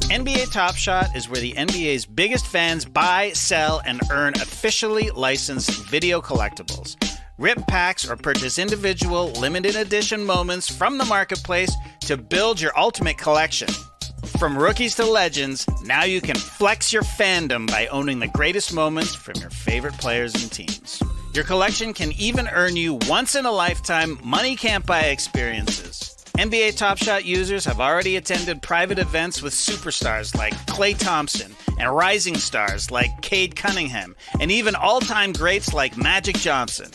NBA Top Shot is where the NBA's biggest fans buy, sell, and earn officially licensed video collectibles. Rip packs or purchase individual limited edition moments from the marketplace to build your ultimate collection. From rookies to legends, now you can flex your fandom by owning the greatest moments from your favorite players and teams. Your collection can even earn you once-in-a-lifetime money-can't-buy experiences. NBA Top Shot users have already attended private events with superstars like Klay Thompson and rising stars like Cade Cunningham, and even all-time greats like Magic Johnson.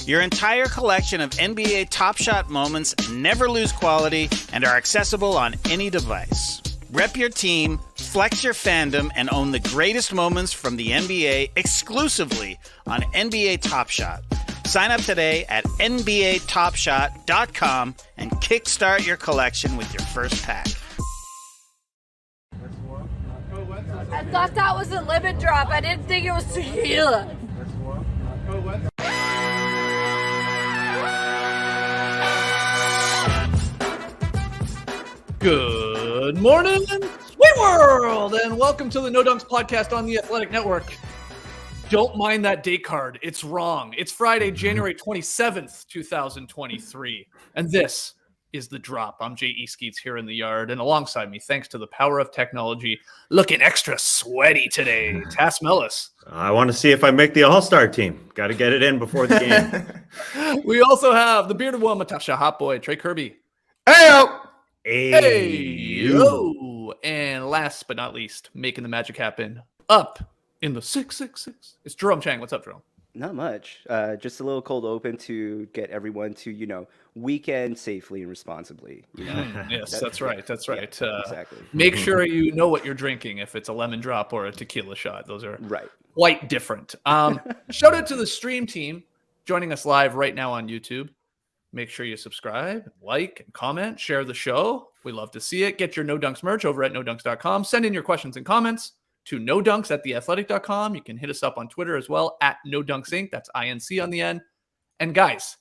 Your entire collection of NBA Top Shot moments never lose quality and are accessible on any device. Rep your team, flex your fandom, and own the greatest moments from the NBA exclusively on NBA Top Shot. Sign up today at NBATopShot.com and kickstart your collection with your first pack. I thought that was a limit drop. I didn't think it was tequila. Good morning, sweet world, and welcome to the No Dunks podcast on the Athletic Network. Don't mind that date card. It's wrong. It's Friday, January 27th, 2023. And this is The Drop. I'm Jay Easkeets here in the yard. And alongside me, thanks to the power of technology, looking extra sweaty today, Tass Mellis. I want to see if I make the All-Star team. Got to get it in before the game. We also have the bearded one, Matasha Hot Boy, Trey Kirby. Hey-o! Hey, yo. And last but not least, making the magic happen up in the 666. It's Jerome Chang. What's up, Jerome? Not much. Just a little cold open to get everyone to, weekend safely and responsibly. Yes, that's right. That's right. Yeah, exactly. Make sure you know what you're drinking if it's a lemon drop or a tequila shot. Those are right. Quite different. Shout out to the stream team joining us live right now on YouTube. Make sure you subscribe, like, and comment, share the show. We love to see it. Get your No Dunks merch over at nodunks.com. Send in your questions and comments to nodunks@theathletic.com. You can hit us up on Twitter as well at NoDunksInc. That's INC on the end. And guys,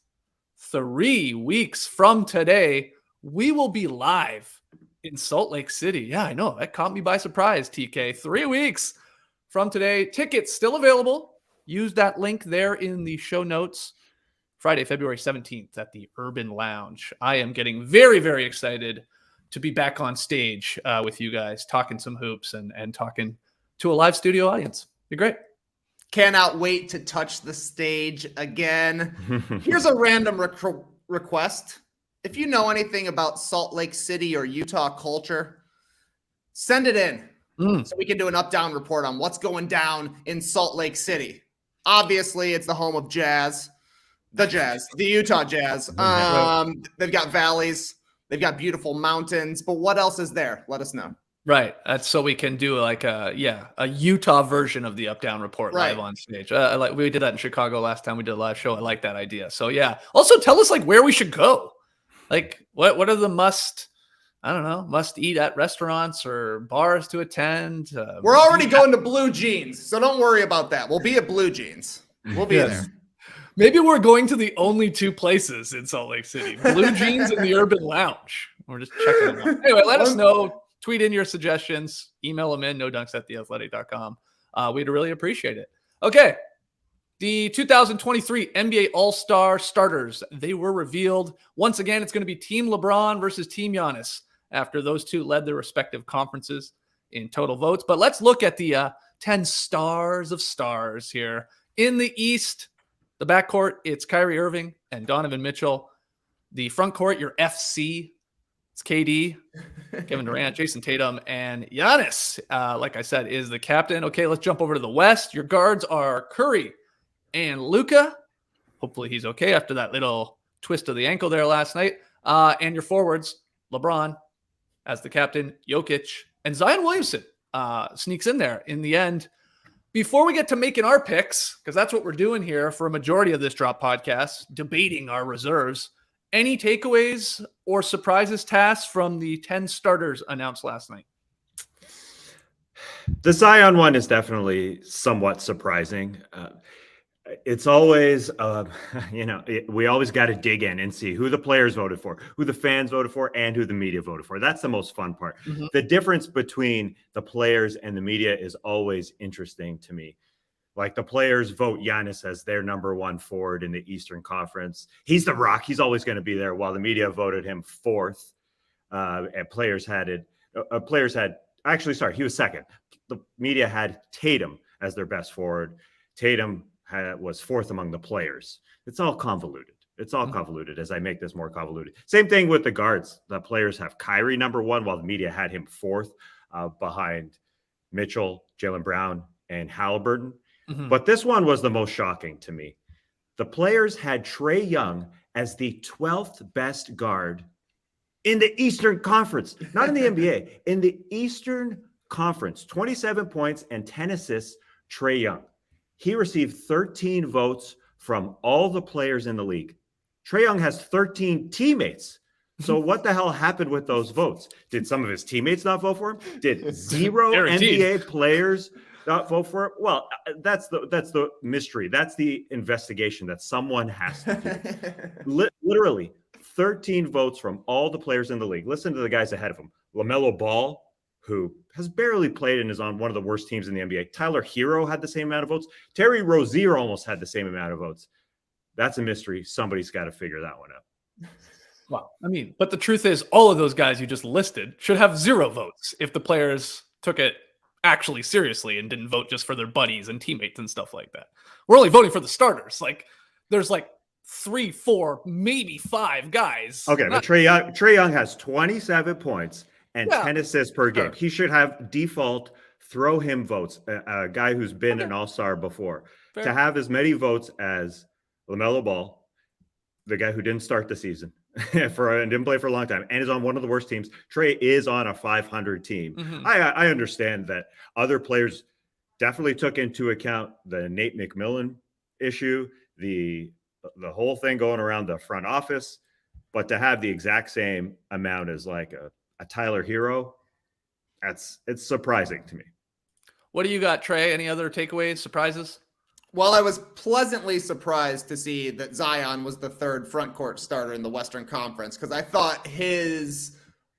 3 weeks from today, we will be live in Salt Lake City. Yeah, I know. That caught me by surprise, TK. 3 weeks from today. Tickets still available. Use that link there in the show notes. Friday, February 17th at the Urban Lounge. I am getting very, very excited to be back on stage with you guys, talking some hoops and talking to a live studio audience. Be great. Cannot wait to touch the stage again. Here's a random request. If you know anything about Salt Lake City or Utah culture, send it in so we can do an up-down report on what's going down in Salt Lake City. Obviously, it's the home of jazz. The Utah Jazz. They've got valleys. They've got beautiful mountains. But what else is there? Let us know. Right. That's so we can do like a Utah version of the Up Down Report live on stage. We did that in Chicago last time we did a live show. I like that idea. So yeah. Also tell us like where we should go. Like what are the must eat at restaurants or bars to attend? We're already going to Blue Jeans, so don't worry about that. We'll be at Blue Jeans. We'll be there. Maybe we're going to the only two places in Salt Lake City, Blue Jeans and the Urban Lounge. We're just checking them out. Anyway, let us know. Tweet in your suggestions. Email them in, nodunks@theathletic.com. We'd really appreciate it. Okay. The 2023 NBA All-Star starters, they were revealed. Once again, it's going to be Team LeBron versus Team Giannis after those two led their respective conferences in total votes. But let's look at the 10 stars of stars here. In the East, the backcourt, it's Kyrie Irving and Donovan Mitchell. The front court, your FC, it's KD, Kevin Durant, Jason Tatum, and Giannis, like I said, is the captain. Okay, let's jump over to the West. Your guards are Curry and Luka. Hopefully he's okay after that little twist of the ankle there last night. And your forwards, LeBron as the captain, Jokic, and Zion Williamson sneaks in there in the end. Before we get to making our picks, because that's what we're doing here for a majority of this Drop podcast, debating our reserves, any takeaways or surprises, Tass, from the 10 starters announced last night? The Zion one is definitely somewhat surprising. It's always, we always got to dig in and see who the players voted for, who the fans voted for, and who the media voted for. That's the most fun part. Mhm. The difference between the players and the media is always interesting to me. Like the players vote Giannis as their number one forward in the Eastern Conference. He's the rock. He's always going to be there. While the media voted him fourth, and players had it. He was second. The media had Tatum as their best forward. Tatum was fourth among the players. It's all convoluted. It's all convoluted as I make this more convoluted. Same thing with the guards. The players have Kyrie number one, while the media had him fourth behind Mitchell, Jaylen Brown, and Halliburton. Mhm. But this one was the most shocking to me. The players had Trae Young as the 12th best guard in the Eastern Conference, not in the NBA, in the Eastern Conference. 27 points and 10 assists, Trae Young. He received 13 votes from all the players in the league. Trae Young has 13 teammates. So what the hell happened with those votes? Did some of his teammates not vote for him? Did zero Guaranteed. NBA players not vote for him? Well, that's the mystery. That's the investigation that someone has to do. Literally 13 votes from all the players in the league. Listen to the guys ahead of him. LaMelo Ball, who has barely played and is on one of the worst teams in the NBA. Tyler Hero had the same amount of votes. Terry Rozier almost had the same amount of votes. That's a mystery. Somebody's got to figure that one out. Well, I mean, but the truth is, all of those guys you just listed should have 0 votes if the players took it actually seriously and didn't vote just for their buddies and teammates and stuff like that. We're only voting for the starters. Like, there's like 3, 4, maybe 5 guys. Okay, but Trae Young has 27 points and 10 assists per game. Sure. He should have default throw him votes, a guy who's been an all-star before. Fair. To have as many votes as LaMelo Ball, the guy who didn't start the season and didn't play for a long time and is on one of the worst teams. Trae is on a 500 team. Mhm. I understand that other players definitely took into account the Nate McMillan issue, the whole thing going around the front office, but to have the exact same amount as like a Tyler Hero, it's surprising to me. What do you got, Trey? Any other takeaways, surprises? Well, I was pleasantly surprised to see that Zion was the third front court starter in the Western Conference, because I thought his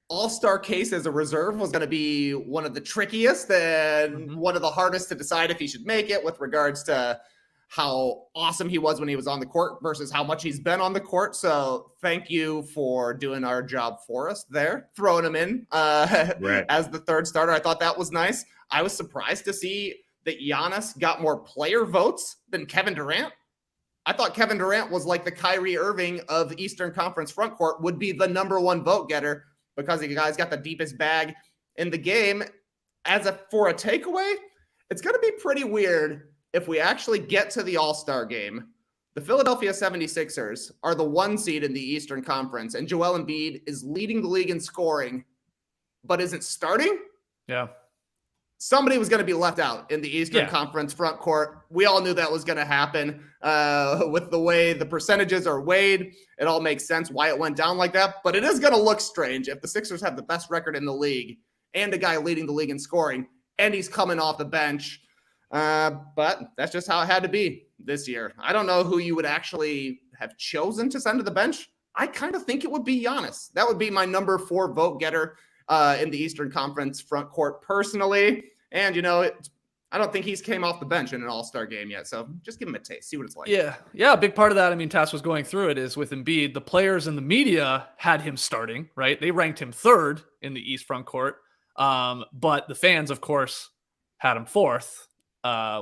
all-star case as a reserve was going to be one of the trickiest and one of the hardest to decide if he should make it, with regards to how awesome he was when he was on the court versus how much he's been on the court. So thank you for doing our job for us there, throwing him in as the third starter. I thought that was nice. I was surprised to see that Giannis got more player votes than Kevin Durant. I thought Kevin Durant was like the Kyrie Irving of the Eastern Conference front court, would be the number one vote getter because the guy's got the deepest bag in the game. For a takeaway, it's going to be pretty weird if we actually get to the All-Star game. The Philadelphia 76ers are the 1 seed in the Eastern Conference, and Joel Embiid is leading the league in scoring, but isn't starting. Yeah. Somebody was going to be left out in the Eastern Conference front court. We all knew that was going to happen. With the way the percentages are weighed, it all makes sense why it went down like that. But it is going to look strange if the Sixers have the best record in the league and a guy leading the league in scoring, and he's coming off the bench. But that's just how it had to be this year. I don't know who you would actually have chosen to send to the bench. I kind of think it would be Giannis. That would be my number 4 vote getter in the Eastern Conference front court personally. And, I don't think he's came off the bench in an all-star game yet. So just give him a taste, see what it's like. Yeah. A big part of that, I mean, Tass was going through it, is with Embiid, the players and the media had him starting, right? They ranked him 3rd in the East front court. But the fans, of course, had him 4th,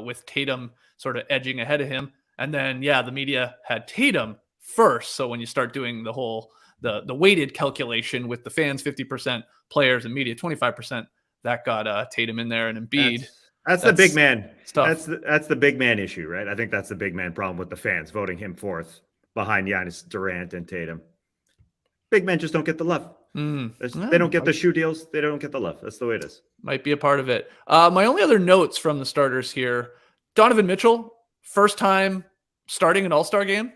with Tatum sort of edging ahead of him. And then, the media had Tatum 1st. So when you start doing the whole, the weighted calculation with the fans, 50%, players and media, 25%, that got Tatum in there, and Embiid. That's the big man stuff. That's the big man issue, right? I think that's the big man problem with the fans voting him 4th behind Giannis, Durant, and Tatum. Big men just don't get the love. They don't get the shoe deals. They don't get the love. That's the way it is. Might be a part of it. My only other notes from the starters here: Donovan Mitchell, first time starting an All-Star game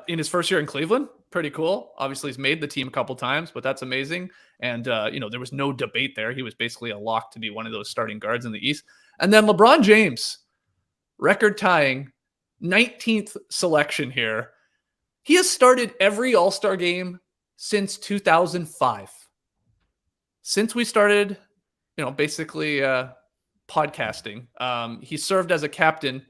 in his first year in Cleveland. Pretty cool. Obviously, he's made the team a couple times, but that's amazing. And, there was no debate there. He was basically a lock to be one of those starting guards in the East. And then LeBron James, record tying 19th selection here. He has started every All-Star game since 2005. Since we started, basically podcasting, he served as a captain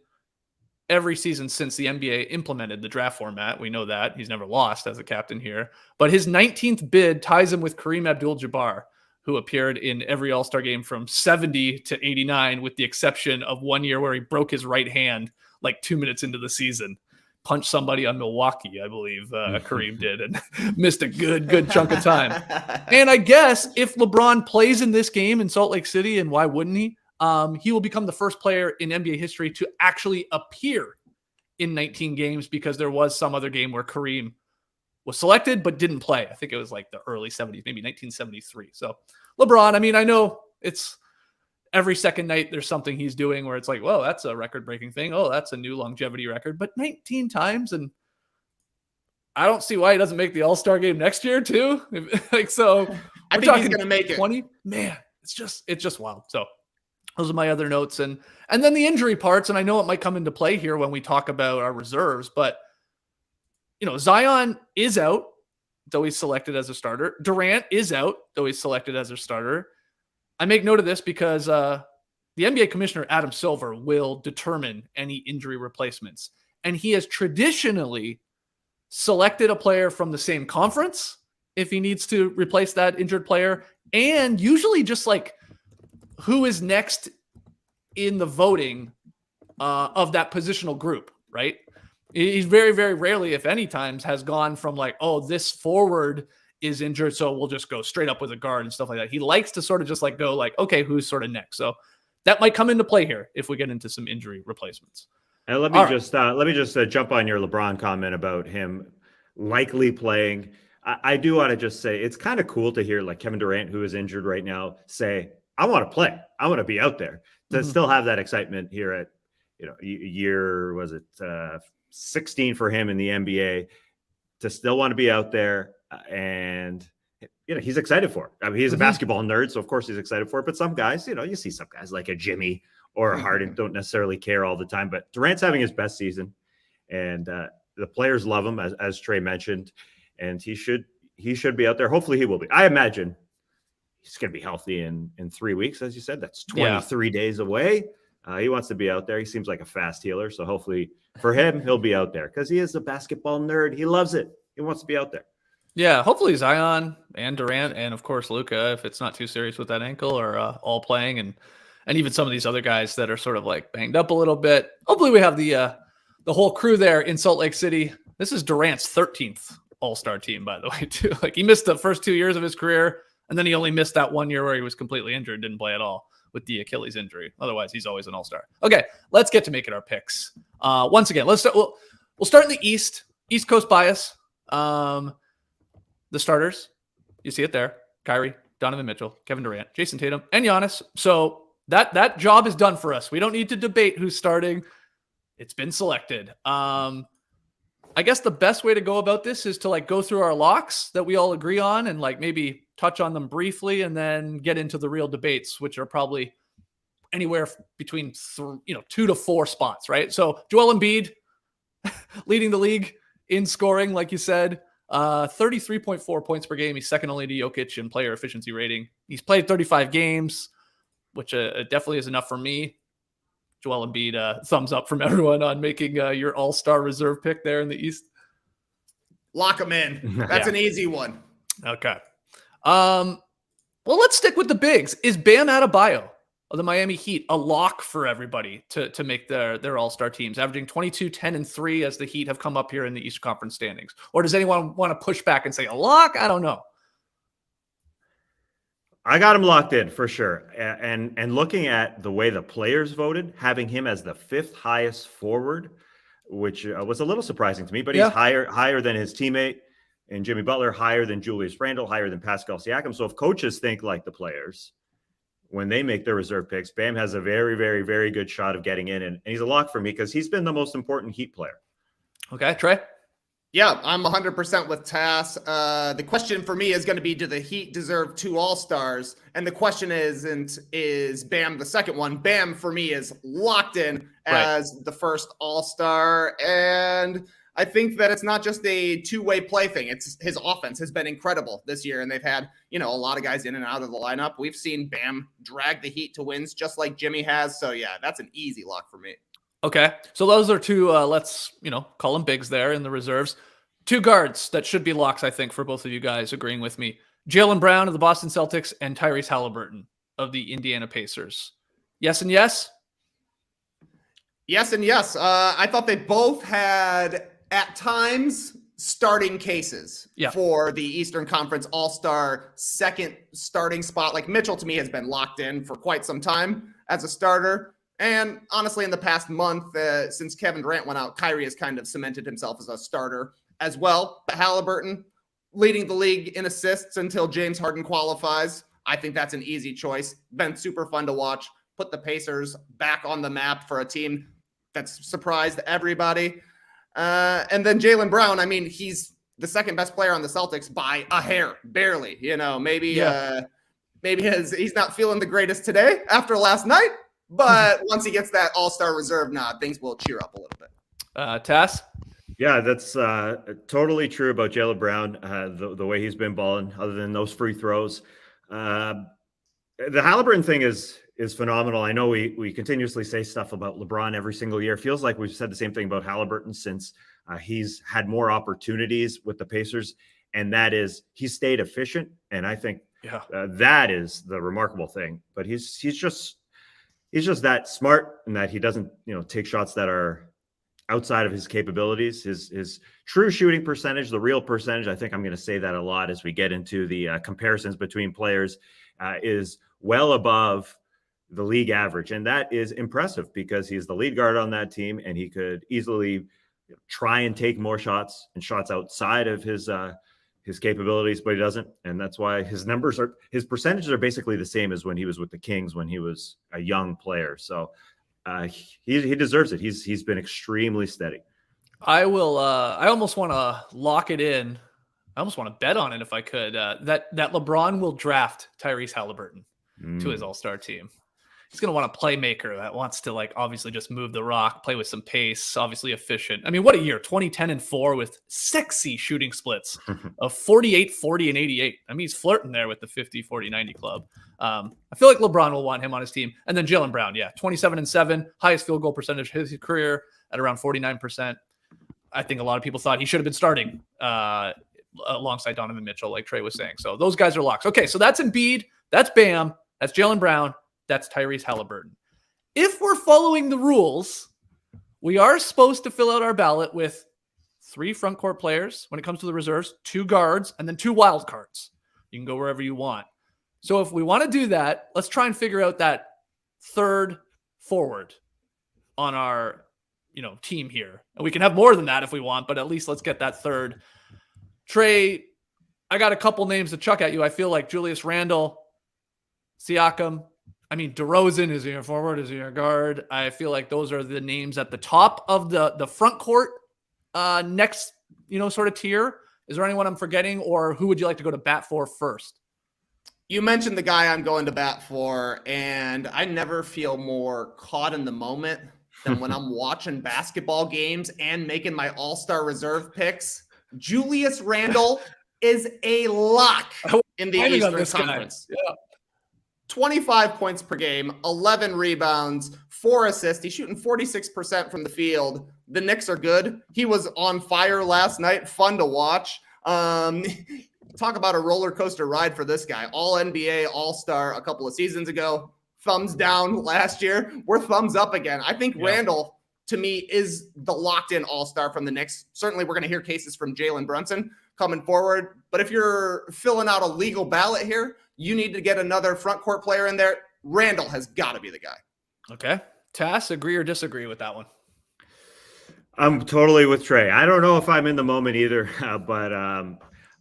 every season since the NBA implemented the draft format. We know that. He's never lost as a captain here. But his 19th bid ties him with Kareem Abdul-Jabbar, who appeared in every All-Star game from 70 to 89, with the exception of one year where he broke his right hand like 2 minutes into the season. Punched somebody on Milwaukee, I believe Kareem did, and missed a good chunk of time. And I guess if LeBron plays in this game in Salt Lake City, and why wouldn't he? He will become the first player in NBA history to actually appear in 19 games, because there was some other game where Kareem was selected but didn't play. I think it was like the early 70s, maybe 1973. So LeBron, I mean, I know it's every second night there's something he's doing where it's like, whoa, that's a record-breaking thing. Oh, that's a new longevity record. But 19 times, and I don't see why he doesn't make the All-Star game next year too. So I think he's going to make it. 20? Man, it's just wild. So those are my other notes. And then the injury parts, and I know it might come into play here when we talk about our reserves, but Zion is out, though he's selected as a starter. Durant is out, though he's selected as a starter. I make note of this because the NBA commissioner, Adam Silver, will determine any injury replacements. And he has traditionally selected a player from the same conference if he needs to replace that injured player, and usually just like who is next in the voting of that positional group, right? He's very, very rarely, if any times, has gone from like, oh, this forward is injured, so we'll just go straight up with a guard and stuff like that. He likes to sort of just like go like, okay, who's sort of next? So that might come into play here if we get into some injury replacements. And let me just jump on your LeBron comment about him likely playing. I do want to just say it's kind of cool to hear like Kevin Durant, who is injured right now, say, I want to play. I want to be out there. To still have that excitement here at, year, was it 16 for him in the NBA, to still want to be out there. And, he's excited for it. I mean, he's a basketball nerd, so of course he's excited for it. But some guys, you see some guys like a Jimmy or a Harden don't necessarily care all the time. But Durant's having his best season, and the players love him, as Trey mentioned, and he should be out there. Hopefully he will be. I imagine he's going to be healthy in 3 weeks, as you said. That's 23 days away. He wants to be out there. He seems like a fast healer, so hopefully for him, he'll be out there because he is a basketball nerd. He loves it. He wants to be out there. Yeah, hopefully Zion and Durant and, of course, Luka, if it's not too serious with that ankle, are all playing, and even some of these other guys that are sort of like banged up a little bit. Hopefully we have the whole crew there in Salt Lake City. This is Durant's 13th All-Star team, by the way, too. Like, he missed the first 2 years of his career, and then he only missed that 1 year where he was completely injured, didn't play at all with the Achilles injury. Otherwise, he's always an All-Star. Okay, let's get to making our picks. Once again, let's start. We'll start in the East Coast bias. The starters, you see it there: Kyrie, Donovan Mitchell, Kevin Durant, Jason Tatum, and Giannis. So that job is done for us. We don't need to debate who's starting. It's been selected. I guess the best way to go about this is to like go through our locks that we all agree on and like maybe touch on them briefly and then get into the real debates, which are probably anywhere between 2 to 4 spots, right? So Joel Embiid leading the league in scoring, like you said, 33.4 points per game. He's second only to Jokic in player efficiency rating. He's played 35 games, which definitely is enough for me. Joel Embiid, thumbs up from everyone on making your all-star reserve pick there in the East. Lock him in. That's an easy one. Okay. Well, let's stick with the bigs. Is Bam Adebayo of the Miami Heat a lock for everybody to make their all-star teams, averaging 22, 10, and 3 as the Heat have come up here in the East Conference standings? Or does anyone want to push back and say a lock? I don't know. I got him locked in for sure. And looking at the way the players voted, having him as the 5th highest forward, which was a little surprising to me, but he's higher than his teammate and Jimmy Butler, higher than Julius Randle, higher than Pascal Siakam. So if coaches think like the players, when they make their reserve picks, Bam has a very, very, very good shot of getting in. And he's a lock for me because he's been the most important Heat player. Okay, Trey? Yeah, I'm 100% with Tass. The question for me is going to be, do the Heat deserve 2 All-Stars? And the question is Bam the second one? Bam, for me, is locked in as the first All-Star. And I think that it's not just a two-way play thing. It's his offense has been incredible this year, and they've had, a lot of guys in and out of the lineup. We've seen Bam drag the Heat to wins just like Jimmy has. So, yeah, that's an easy lock for me. Okay, so those are two, let's, call them bigs there in the reserves. 2 guards that should be locks, I think, for both of you guys agreeing with me. Jaylen Brown of the Boston Celtics and Tyrese Halliburton of the Indiana Pacers. Yes and yes? Yes and yes. I thought they both had, at times, starting cases for the Eastern Conference All-Star second starting spot. Like Mitchell, to me, has been locked in for quite some time as a starter. And honestly, in the past month, since Kevin Durant went out, Kyrie has kind of cemented himself as a starter as well. But Halliburton leading the league in assists until James Harden qualifies. I think that's an easy choice. Been super fun to watch. Put the Pacers back on the map for a team that's surprised everybody. And then Jaylen Brown, I mean, he's the second best player on the Celtics by a hair, barely. Maybe he's not feeling the greatest today after last night. But once he gets that All-Star reserve nod, things will cheer up a little bit. Tass? Yeah, that's totally true about Jaylen Brown, the way he's been balling, other than those free throws. The Halliburton thing is phenomenal. I know we continuously say stuff about LeBron every single year. Feels like we've said the same thing about Halliburton since he's had more opportunities with the Pacers, and that is he's stayed efficient. And I think that is the remarkable thing. But he's just that smart, and that he doesn't take shots that are outside of his capabilities. His true shooting percentage, the real percentage, I think I'm going to say that a lot as we get into the comparisons between players, is well above the league average. And that is impressive because he's the lead guard on that team, and he could easily try and take more shots and shots outside of his capabilities, but he doesn't. And that's why his percentages are basically the same as when he was with the Kings, when he was a young player. So he deserves it. He's been extremely steady. I will. I almost want to lock it in. I almost want to bet on it if I could. That LeBron will draft Tyrese Halliburton to his All-Star team. He's going to want a playmaker that wants to obviously just move the rock, play with some pace, obviously efficient. I mean, what a year, 20-10-4 with sexy shooting splits of 48, 40, and 88. I mean, he's flirting there with the 50, 40, 90 club. I feel like LeBron will want him on his team. And then Jaylen Brown, 27-7, highest field goal percentage of his career at around 49%. I think a lot of people thought he should have been starting alongside Donovan Mitchell, like Trey was saying. So those guys are locks. Okay, so that's Embiid, that's Bam, that's Jaylen Brown, that's Tyrese Halliburton. If we're following the rules, we are supposed to fill out our ballot with 3 front court players when it comes to the reserves, 2 guards, and then 2 wild cards. You can go wherever you want. So if we want to do that, let's try and figure out that third forward on our team here. And we can have more than that if we want, but at least let's get that third. Trey, I got a couple names to chuck at you. I feel like Julius Randle, Siakam, DeRozan is your forward, is your guard. I feel like those are the names at the top of the front court next, sort of tier. Is there anyone I'm forgetting, or who would you like to go to bat for first? You mentioned the guy I'm going to bat for, and I never feel more caught in the moment than when I'm watching basketball games and making my All-Star reserve picks. Julius Randle is a lock in the Eastern Conference. Yeah. 25 points per game, 11 rebounds, 4 assists. He's shooting 46% from the field. The Knicks are good. He was on fire last night. Fun to watch. Talk about a roller coaster ride for this guy. All NBA, All-Star a couple of seasons ago. Thumbs down last year. We're thumbs up again. I think Randle, to me, is the locked-in All-Star from the Knicks. Certainly, we're going to hear cases from Jalen Brunson coming forward. But if you're filling out a legal ballot here, you need to get another front court player in there. Randle has got to be the guy. Okay. Tass, agree or disagree with that one? I'm totally with Trey. I don't know if I'm in the moment either, but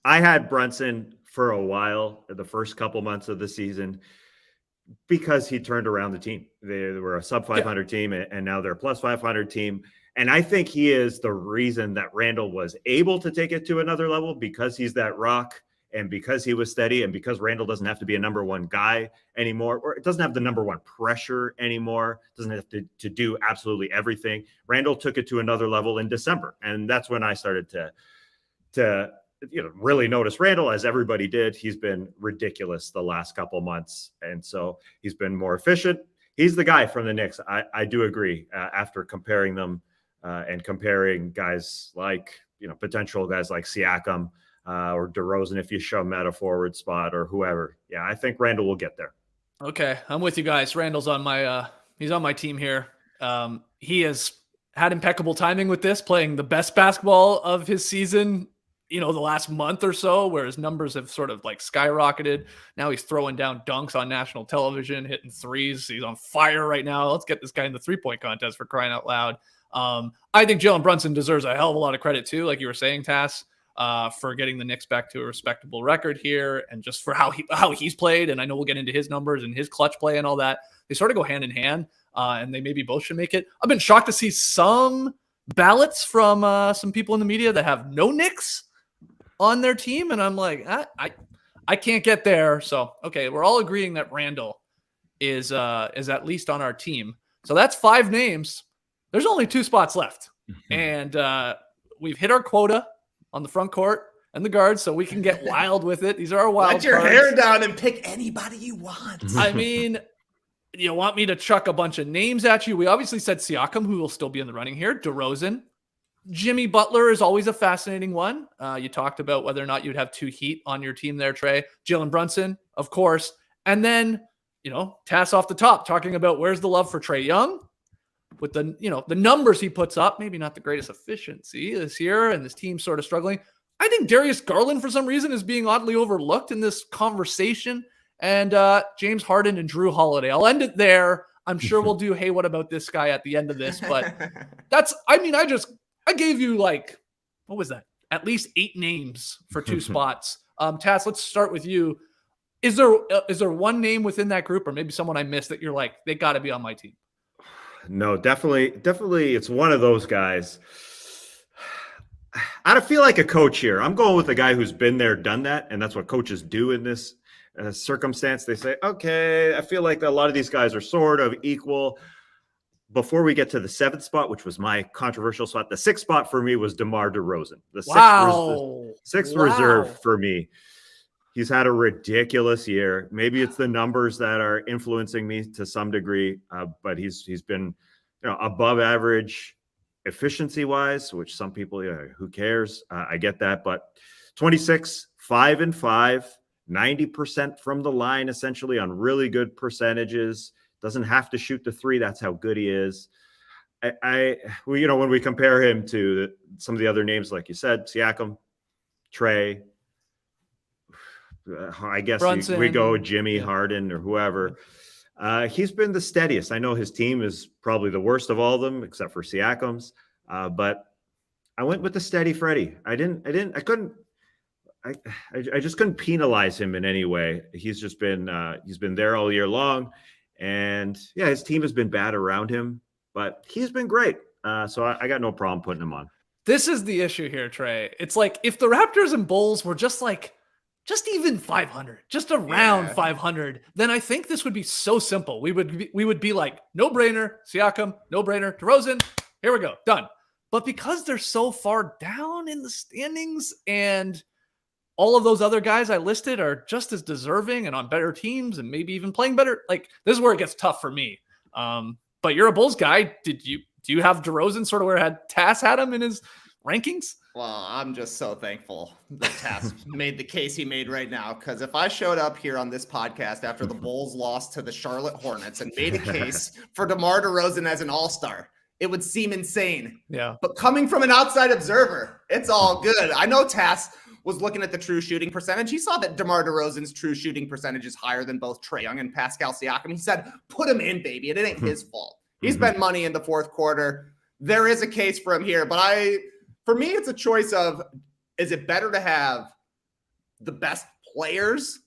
I had Brunson for a while, the first couple months of the season, because he turned around the team. They were a sub 500 team, and now they're a plus 500 team. And I think he is the reason that Randall was able to take it to another level, because he's that rock and because he was steady and because Randall doesn't have to be a number one guy anymore, or it doesn't have the number one pressure anymore, doesn't have to do absolutely everything. Randall took it to another level in December. And that's when I started to really notice Randall, as everybody did. He's been ridiculous the last couple months. And so he's been more efficient. He's the guy from the Knicks. I do agree after comparing them and comparing guys like, potential guys like Siakam or DeRozan, if you show him at a forward spot or whoever. Yeah, I think Randall will get there. Okay, I'm with you guys. Randall's on my he's on my team here. He has had impeccable timing with this, playing the best basketball of his season, the last month or so, where his numbers have sort of like skyrocketed. Now he's throwing down dunks on national television, hitting threes. He's on fire right now. Let's get this guy in the 3-point contest, for crying out loud. I think Jalen Brunson deserves a hell of a lot of credit too, like you were saying, Tass, for getting the Knicks back to a respectable record here, and just for how he's played. And I know we'll get into his numbers and his clutch play and all that. They sort of go hand in hand, and they maybe both should make it. I've been shocked to see some ballots from some people in the media that have no Knicks on their team, and I'm like, I can't get there. So okay, we're all agreeing that Randall is at least on our team. So that's 5 names. There's only 2 spots left, and we've hit our quota on the front court and the guards, so we can get wild with it. These are our wild Let your cards. hair down and pick anybody you want. I mean, you want me to chuck a bunch of names at you? We obviously said Siakam, who will still be in the running here. DeRozan. Jimmy Butler is always a fascinating one. You talked about whether or not you'd have 2 Heat on your team there, Trey. Jalen Brunson, of course. And then, Tass off the top, talking about where's the love for Trae Young with the numbers he puts up, maybe not the greatest efficiency this year, and this team's sort of struggling. I think Darius Garland, for some reason, is being oddly overlooked in this conversation. And James Harden and Drew Holiday. I'll end it there. I'm sure we'll do, hey, what about this guy at the end of this? But I gave you what was that? At least 8 names for 2 spots. Tass, let's start with you. Is there one name within that group, or maybe someone I missed that you're like, they got to be on my team? No, definitely. It's one of those guys. I don't feel like a coach here. I'm going with a guy who's been there, done that. And that's what coaches do in this circumstance. They say, okay, I feel like a lot of these guys are sort of equal. Before we get to the 7th spot, which was my controversial spot, the 6th spot for me was DeMar DeRozan. The sixth reserve for me. He's had a ridiculous year. Maybe it's the numbers that are influencing me to some degree, but he's been above average efficiency-wise, which some people, who cares? I get that, but 26, 5-5, 90% from the line, essentially on really good percentages. Doesn't have to shoot the 3. That's how good he is. When we compare him to some of the other names, like you said, Siakam, Trey, I guess we go Jimmy, Harden, or whoever. He's been the steadiest. I know his team is probably the worst of all of them, except for Siakam's. But I went with the steady Freddie. I just couldn't penalize him in any way. He's just been there all year long. And yeah, his team has been bad around him, but he's been great. So I got no problem putting him on. This is the issue here, Trey. It's like if the Raptors and Bulls were just even 500, just around 500, then I think this would be so simple. We would be like, no brainer, Siakam, no brainer, DeRozan, here we go, done. But because they're so far down in the standings, and all of those other guys I listed are just as deserving and on better teams and maybe even playing better, like this is where it gets tough for me. But you're a Bulls guy. Do you have DeRozan sort of where Tass had him in his rankings? Well, I'm just so thankful that Tass made the case he made right now, because if I showed up here on this podcast after the Bulls lost to the Charlotte Hornets and made a case for DeMar DeRozan as an all-star, it would seem insane. Yeah. But coming from an outside observer, it's all good. I know Tass was looking at the true shooting percentage. He saw that DeMar DeRozan's true shooting percentage is higher than both Trae Young and Pascal Siakam. He said, put him in, baby. It ain't his fault. He spent money in the 4th quarter. There is a case for him here, but for me, it's a choice of, is it better to have the best players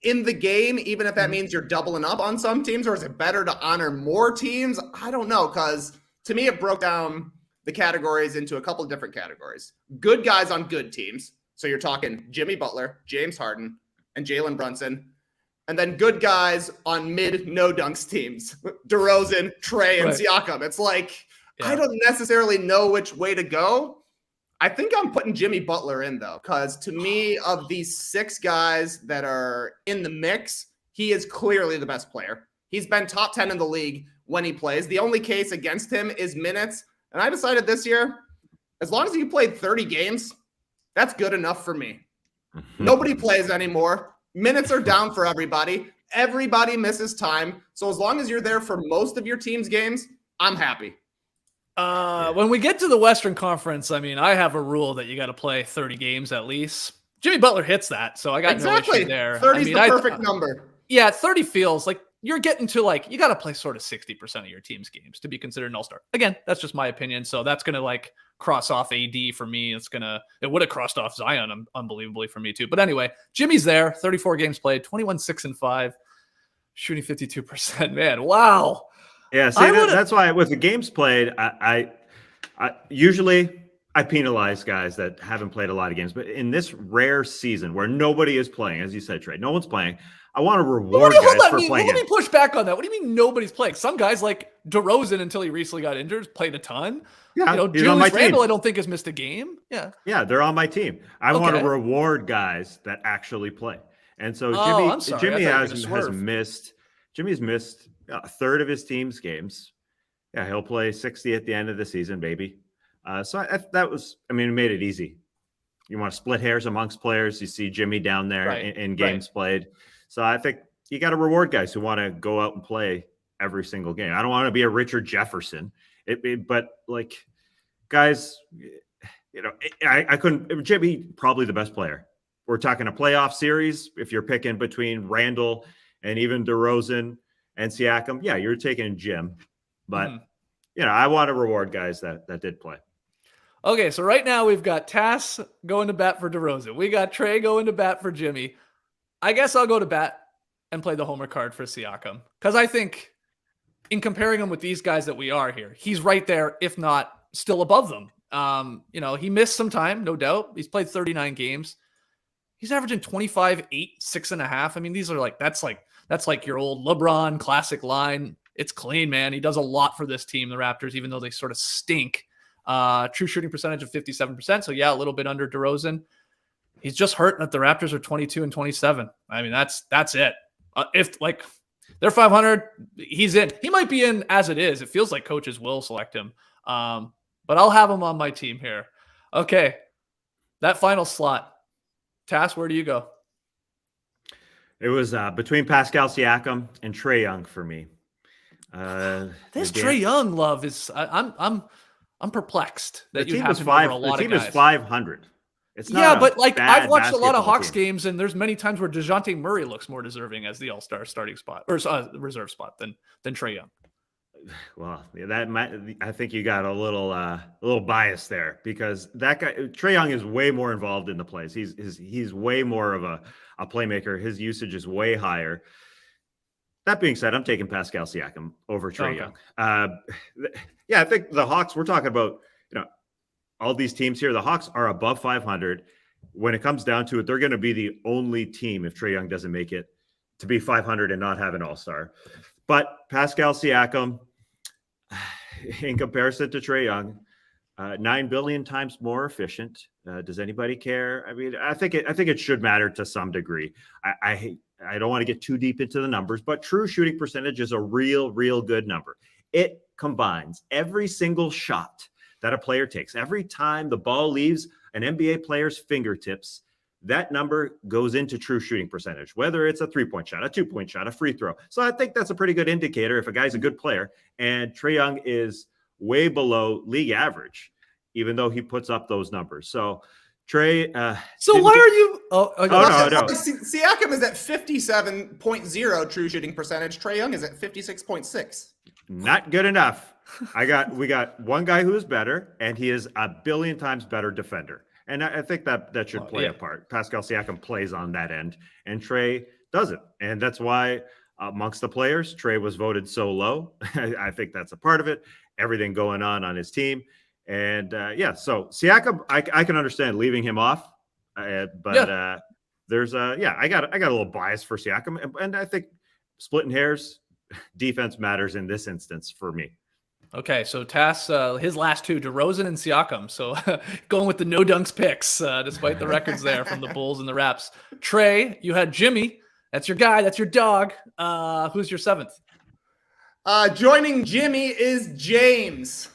in the game, even if that means you're doubling up on some teams, or is it better to honor more teams? I don't know, because To me, it broke down the categories into a couple of different categories. Good guys on good teams. So you're talking Jimmy Butler, James Harden, and Jalen Brunson. And then good guys on mid no dunks teams, DeRozan, Trey, and Siakam. It's like, I don't necessarily know which way to go. I think I'm putting Jimmy Butler in, though, because to me, of these 6 guys that are in the mix, he is clearly the best player. He's been top 10 in the league when he plays. The only case against him is minutes. And I decided this year, as long as he played 30 games, that's good enough for me. Nobody plays anymore. Minutes are down for everybody. Everybody misses time. So as long as you're there for most of your team's games, I'm happy. When we get to the Western Conference, I mean, I have a rule that you got to play 30 games at least. Jimmy Butler hits that, so I got no issue there. 30 is the perfect number. Yeah, 30 feels like you're getting to like, you got to play sort of 60% of your team's games to be considered an all-star. Again, that's just my opinion. So that's going to like cross off AD for me. It would have crossed off Zion unbelievably for me too. But anyway, Jimmy's there, 34 games played, 21, 6 and 5, shooting 52%, man. Wow. Yeah. See, that's why with the games played, I usually penalize guys that haven't played a lot of games, but in this rare season where nobody is playing, as you said, Trey, no one's playing. I want to reward guys for playing. Let me push back on that. What do you mean nobody's playing? Some guys like DeRozan, until he recently got injured, played a ton. Yeah, Julius Randle, I don't think has missed a game. Yeah, they're on my team. I want to reward guys that actually play. And so Jimmy's missed a third of his team's games. Yeah, he'll play 60 at the end of the season, baby. It made it easy. You want to split hairs amongst players. You see Jimmy down there in games played. So I think you got to reward guys who want to go out and play every single game. I don't want to be a Richard Jefferson, but like guys, I couldn't. Jimmy probably the best player. We're talking a playoff series. If you're picking between Randall and even DeRozan and Siakam, yeah, you're taking Jim. But I want to reward guys that did play. Okay, so right now we've got Tass going to bat for DeRozan. We got Trey going to bat for Jimmy. I guess I'll go to bat and play the homer card for Siakam, because I think in comparing him with these guys that we are here, he's right there, if not still above them. He missed some time, no doubt. He's played 39 games. He's averaging 25, 8, 6.5. I mean, these are like, that's like your old LeBron classic line. It's clean, man. He does a lot for this team, the Raptors, even though they sort of stink. True shooting percentage of 57%. So yeah, a little bit under DeRozan. He's just hurting that the Raptors are 22 and 27. I mean, that's it. If like they're 500, he's in. He might be in as it is. It feels like coaches will select him. But I'll have him on my team here. Okay. That final slot. Tass, where do you go? It was between Pascal Siakam and Trae Young for me. This Trae Young love is I'm perplexed that you have him over a lot of guys. The team is 500. It's not but like I've watched a lot of Hawks games, and there's many times where DeJounte Murray looks more deserving as the All-Star starting spot or reserve spot than Trae Young. Well, I think you got a little bias there, because that guy Trae Young is way more involved in the plays. He's way more of a playmaker. His usage is way higher. That being said, I'm taking Pascal Siakam over Trae Young. I think the Hawks, we're talking about, all these teams here, the Hawks are above 500. When it comes down to it, they're going to be the only team, if Trae Young doesn't make it, to be 500 and not have an all-star. But Pascal Siakam, in comparison to Trae Young, 9 billion times more efficient. Does anybody care? I mean, I think it should matter to some degree. I don't want to get too deep into the numbers, but true shooting percentage is a real good number. It combines every single shot that a player takes. Every time the ball leaves an NBA player's fingertips, that number goes into true shooting percentage, whether it's a 3-point shot, a 2-point shot, a free throw. So I think that's a pretty good indicator if a guy's a good player. And Trae Young is way below league average, even though he puts up those numbers. So Trey. So why are you? No. Siakam is at 57.0 true shooting percentage. Trae Young is at 56.6. Not good enough. We got one guy who is better, and he is a billion times better defender. And I think that should play a part. Pascal Siakam plays on that end, and Trey doesn't. And that's why amongst the players. Trey was voted so low. I think that's a part of it. Everything going on his team. And so Siakam, I can understand leaving him off. There's I got a little bias for Siakam. And I think splitting hairs, defense matters in this instance for me. Okay, so Tass, his last two, DeRozan and Siakam. So going with the no dunks picks, despite the records there from the Bulls and the Raps. Trey, you had Jimmy. That's your guy. That's your dog. Who's your seventh? Joining Jimmy is James.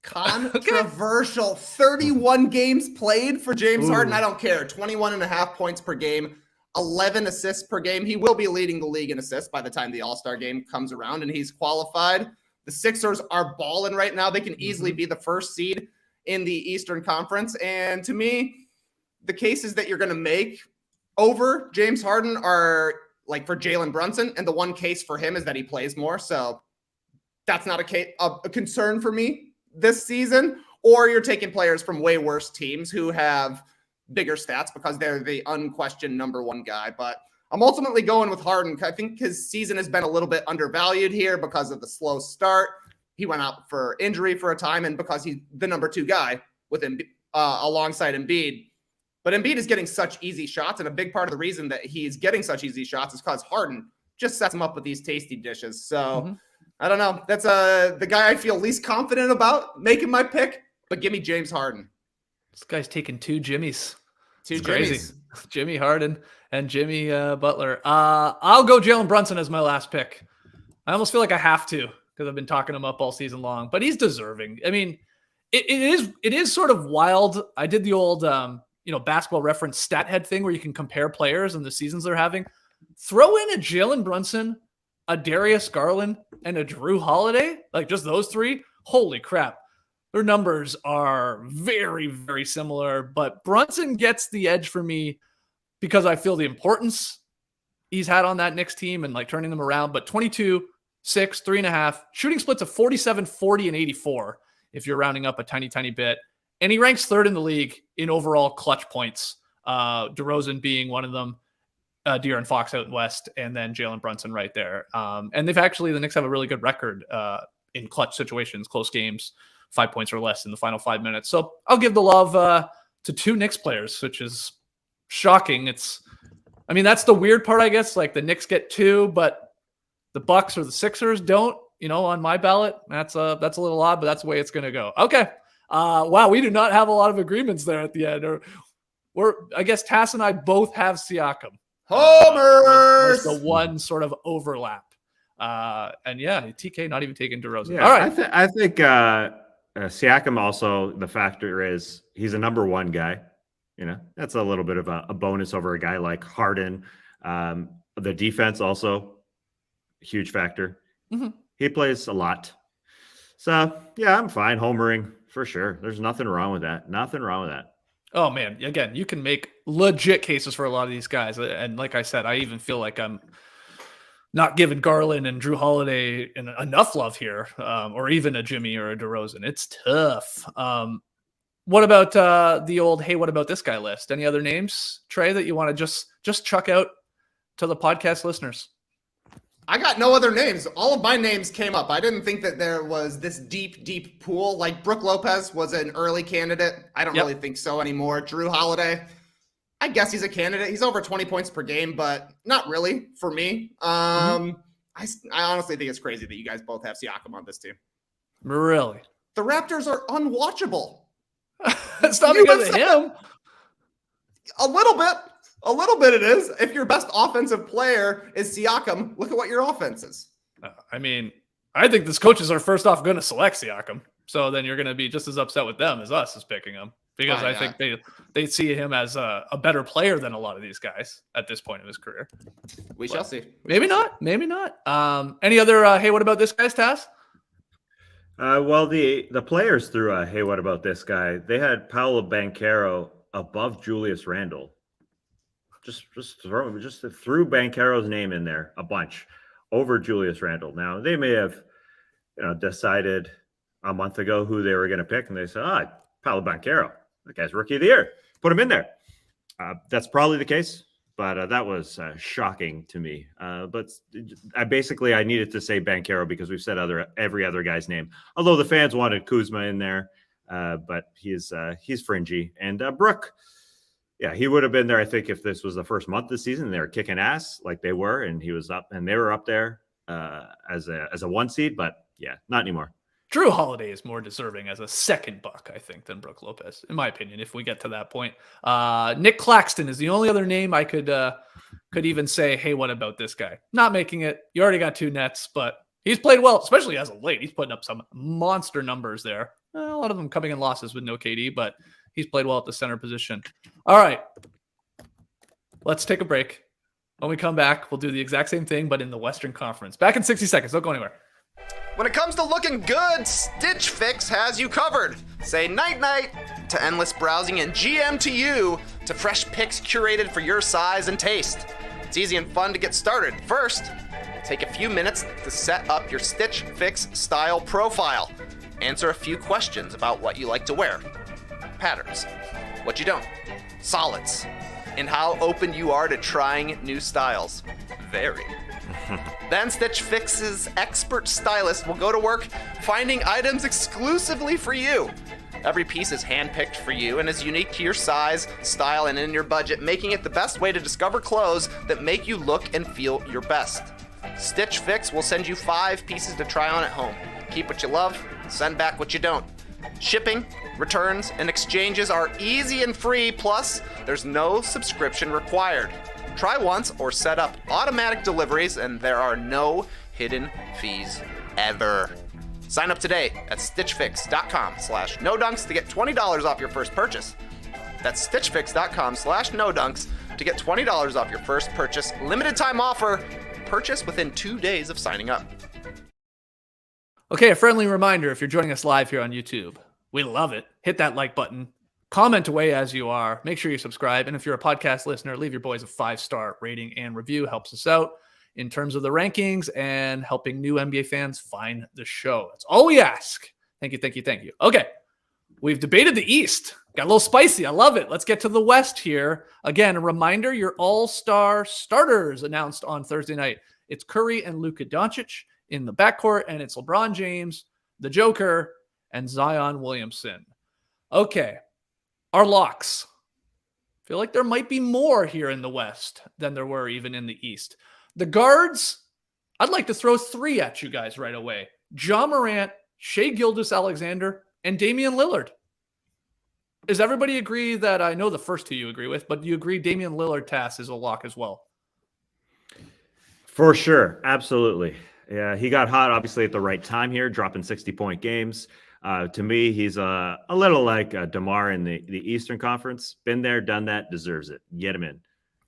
Controversial. 31 games played for James Harden. I don't care. 21.5 points per game, 11 assists per game. He will be leading the league in assists by the time the All-Star game comes around and he's qualified. The Sixers are balling right now. They can easily be the first seed in the Eastern Conference. And to me, the cases that you're going to make over James Harden are like for Jalen Brunson. And the one case for him is that he plays more. So that's not a concern for me this season. Or you're taking players from way worse teams who have bigger stats because they're the unquestioned number one guy. But I'm ultimately going with Harden. I think his season has been a little bit undervalued here because of the slow start. He went out for injury for a time and because he's the number two guy with him alongside Embiid. But Embiid is getting such easy shots, and a big part of the reason that he's getting such easy shots is because Harden just sets him up with these tasty dishes. So I don't know. That's the guy I feel least confident about making my pick, but give me James Harden. This guy's taking two Jimmys. Two crazy. Jimmys. Jimmy Harden and Jimmy Butler. I'll go Jalen Brunson as my last pick. I almost feel like I have to because I've been talking him up all season long, but he's deserving. I mean, it is sort of wild. I did the old basketball reference stat head thing where you can compare players and the seasons they're having. Throw in a Jalen Brunson, a Darius Garland, and a Drew Holiday, like just those three. Holy crap. Their numbers are very, very similar, but Brunson gets the edge for me because I feel the importance he's had on that Knicks team and like turning them around. But 22, 6, 3.5, shooting splits of 47, 40, and 84 if you're rounding up a tiny, tiny bit. And he ranks third in the league in overall clutch points, DeRozan being one of them, De'Aaron Fox out in West, and then Jalen Brunson right there. And the Knicks have a really good record in clutch situations, close games, 5 points or less in the final 5 minutes. So I'll give the love to two Knicks players, which is shocking. That's the weird part, I guess. Like the Knicks get two, but the Bucks or the Sixers don't, on my ballot. That's a little odd, but that's the way it's going to go. Okay. Wow. We do not have a lot of agreements there at the end. I guess Tass and I both have Siakam. Homers! The one sort of overlap. TK not even taking DeRozan. Yeah, all right. I think Siakam also, the factor is he's a number one guy. That's a little bit of a bonus over a guy like Harden. The defense also huge factor. He plays a lot. So yeah, I'm fine homering for sure. There's nothing wrong with that. Nothing wrong with that. Oh man, again, you can make legit cases for a lot of these guys. And like I said, I even feel like I'm not giving Garland and Drew Holiday enough love here, or even a Jimmy or a DeRozan. It's tough. What about the old, hey, what about this guy list? Any other names, Trey, that you want to just chuck out to the podcast listeners? I got no other names. All of my names came up. I didn't think that there was this deep, deep pool. Like Brook Lopez was an early candidate. I don't really think so anymore. Drew Holiday, I guess he's a candidate. He's over 20 points per game, but not really for me. I honestly think it's crazy that you guys both have Siakam on this team. Really? The Raptors are unwatchable. It's not because of him. A little bit it is. If your best offensive player is Siakam, look at what your offense is. I think this coaches are first off going to select Siakam. So then you're going to be just as upset with them as us as picking him. Because I think they see him as a better player than a lot of these guys at this point in his career. We shall see. Maybe not. Any other, hey, what about this guy's task? Well, the players threw hey, what about this guy? They had Paolo Banchero above Julius Randle. Just threw Banchero's name in there a bunch over Julius Randle. Now they may have, decided a month ago who they were going to pick, and they said, Paolo Banchero, that guy's rookie of the year. Put him in there. That's probably the case. but that was shocking to me. But I needed to say Banchero because we've said every other guy's name. Although the fans wanted Kuzma in there, but he's fringy. And Brook, yeah, he would have been there. I think if this was the first month of the season, they were kicking ass like they were, and he was up, and they were up there as a 1 seed. But yeah, not anymore. Drew Holiday is more deserving as a second buck, I think, than Brook Lopez, in my opinion, if we get to that point. Nick Claxton is the only other name I could even say, hey, what about this guy? Not making it. You already got 2 nets, but he's played well, especially as of late. He's putting up some monster numbers there. A lot of them coming in losses with no KD, but he's played well at the center position. All right. Let's take a break. When we come back, we'll do the exact same thing, but in the Western Conference. Back in 60 seconds. Don't go anywhere. When it comes to looking good, Stitch Fix has you covered. Say night-night to endless browsing and GM to you to fresh picks curated for your size and taste. It's easy and fun to get started. First, take a few minutes to set up your Stitch Fix style profile. Answer a few questions about what you like to wear, patterns, what you don't, solids, and how open you are to trying new styles. Very. Then Stitch Fix's expert stylist will go to work finding items exclusively for you. Every piece is handpicked for you and is unique to your size, style, and in your budget, making it the best way to discover clothes that make you look and feel your best. Stitch Fix will send you 5 pieces to try on at home. Keep what you love, send back what you don't. Shipping, returns, and exchanges are easy and free, plus there's no subscription required. Try once or set up automatic deliveries, and there are no hidden fees ever. Sign up today at stitchfix.com/nodunks to get $20 off your first purchase. That's stitchfix.com/nodunks to get $20 off your first purchase. Limited time offer. Purchase within 2 days of signing up. Okay, a friendly reminder, if you're joining us live here on YouTube, we love it. Hit that like button. Comment away as you are. Make sure you subscribe. And if you're a podcast listener, leave your boys a 5-star rating and review. Helps us out in terms of the rankings and helping new NBA fans find the show. That's all we ask. Thank you, thank you, thank you. Okay, we've debated the East. Got a little spicy. I love it. Let's get to the West here. Again, a reminder, your all-star starters announced on Thursday night. It's Curry and Luka Doncic in the backcourt, and it's LeBron James, the Joker, and Zion Williamson. Okay. Our locks. Feel like there might be more here in the West than there were even in the East. The guards, I'd like to throw 3 at you guys right away. Ja Morant, Shai Gilgeous-Alexander, and Damian Lillard. Does everybody agree that, I know the first 2 you agree with, but do you agree Damian Lillard task is a lock as well? For sure. Absolutely. Yeah, he got hot, obviously, at the right time here, dropping 60-point games. To me, he's a little like DeMar in the Eastern Conference. Been there, done that, deserves it. Get him in.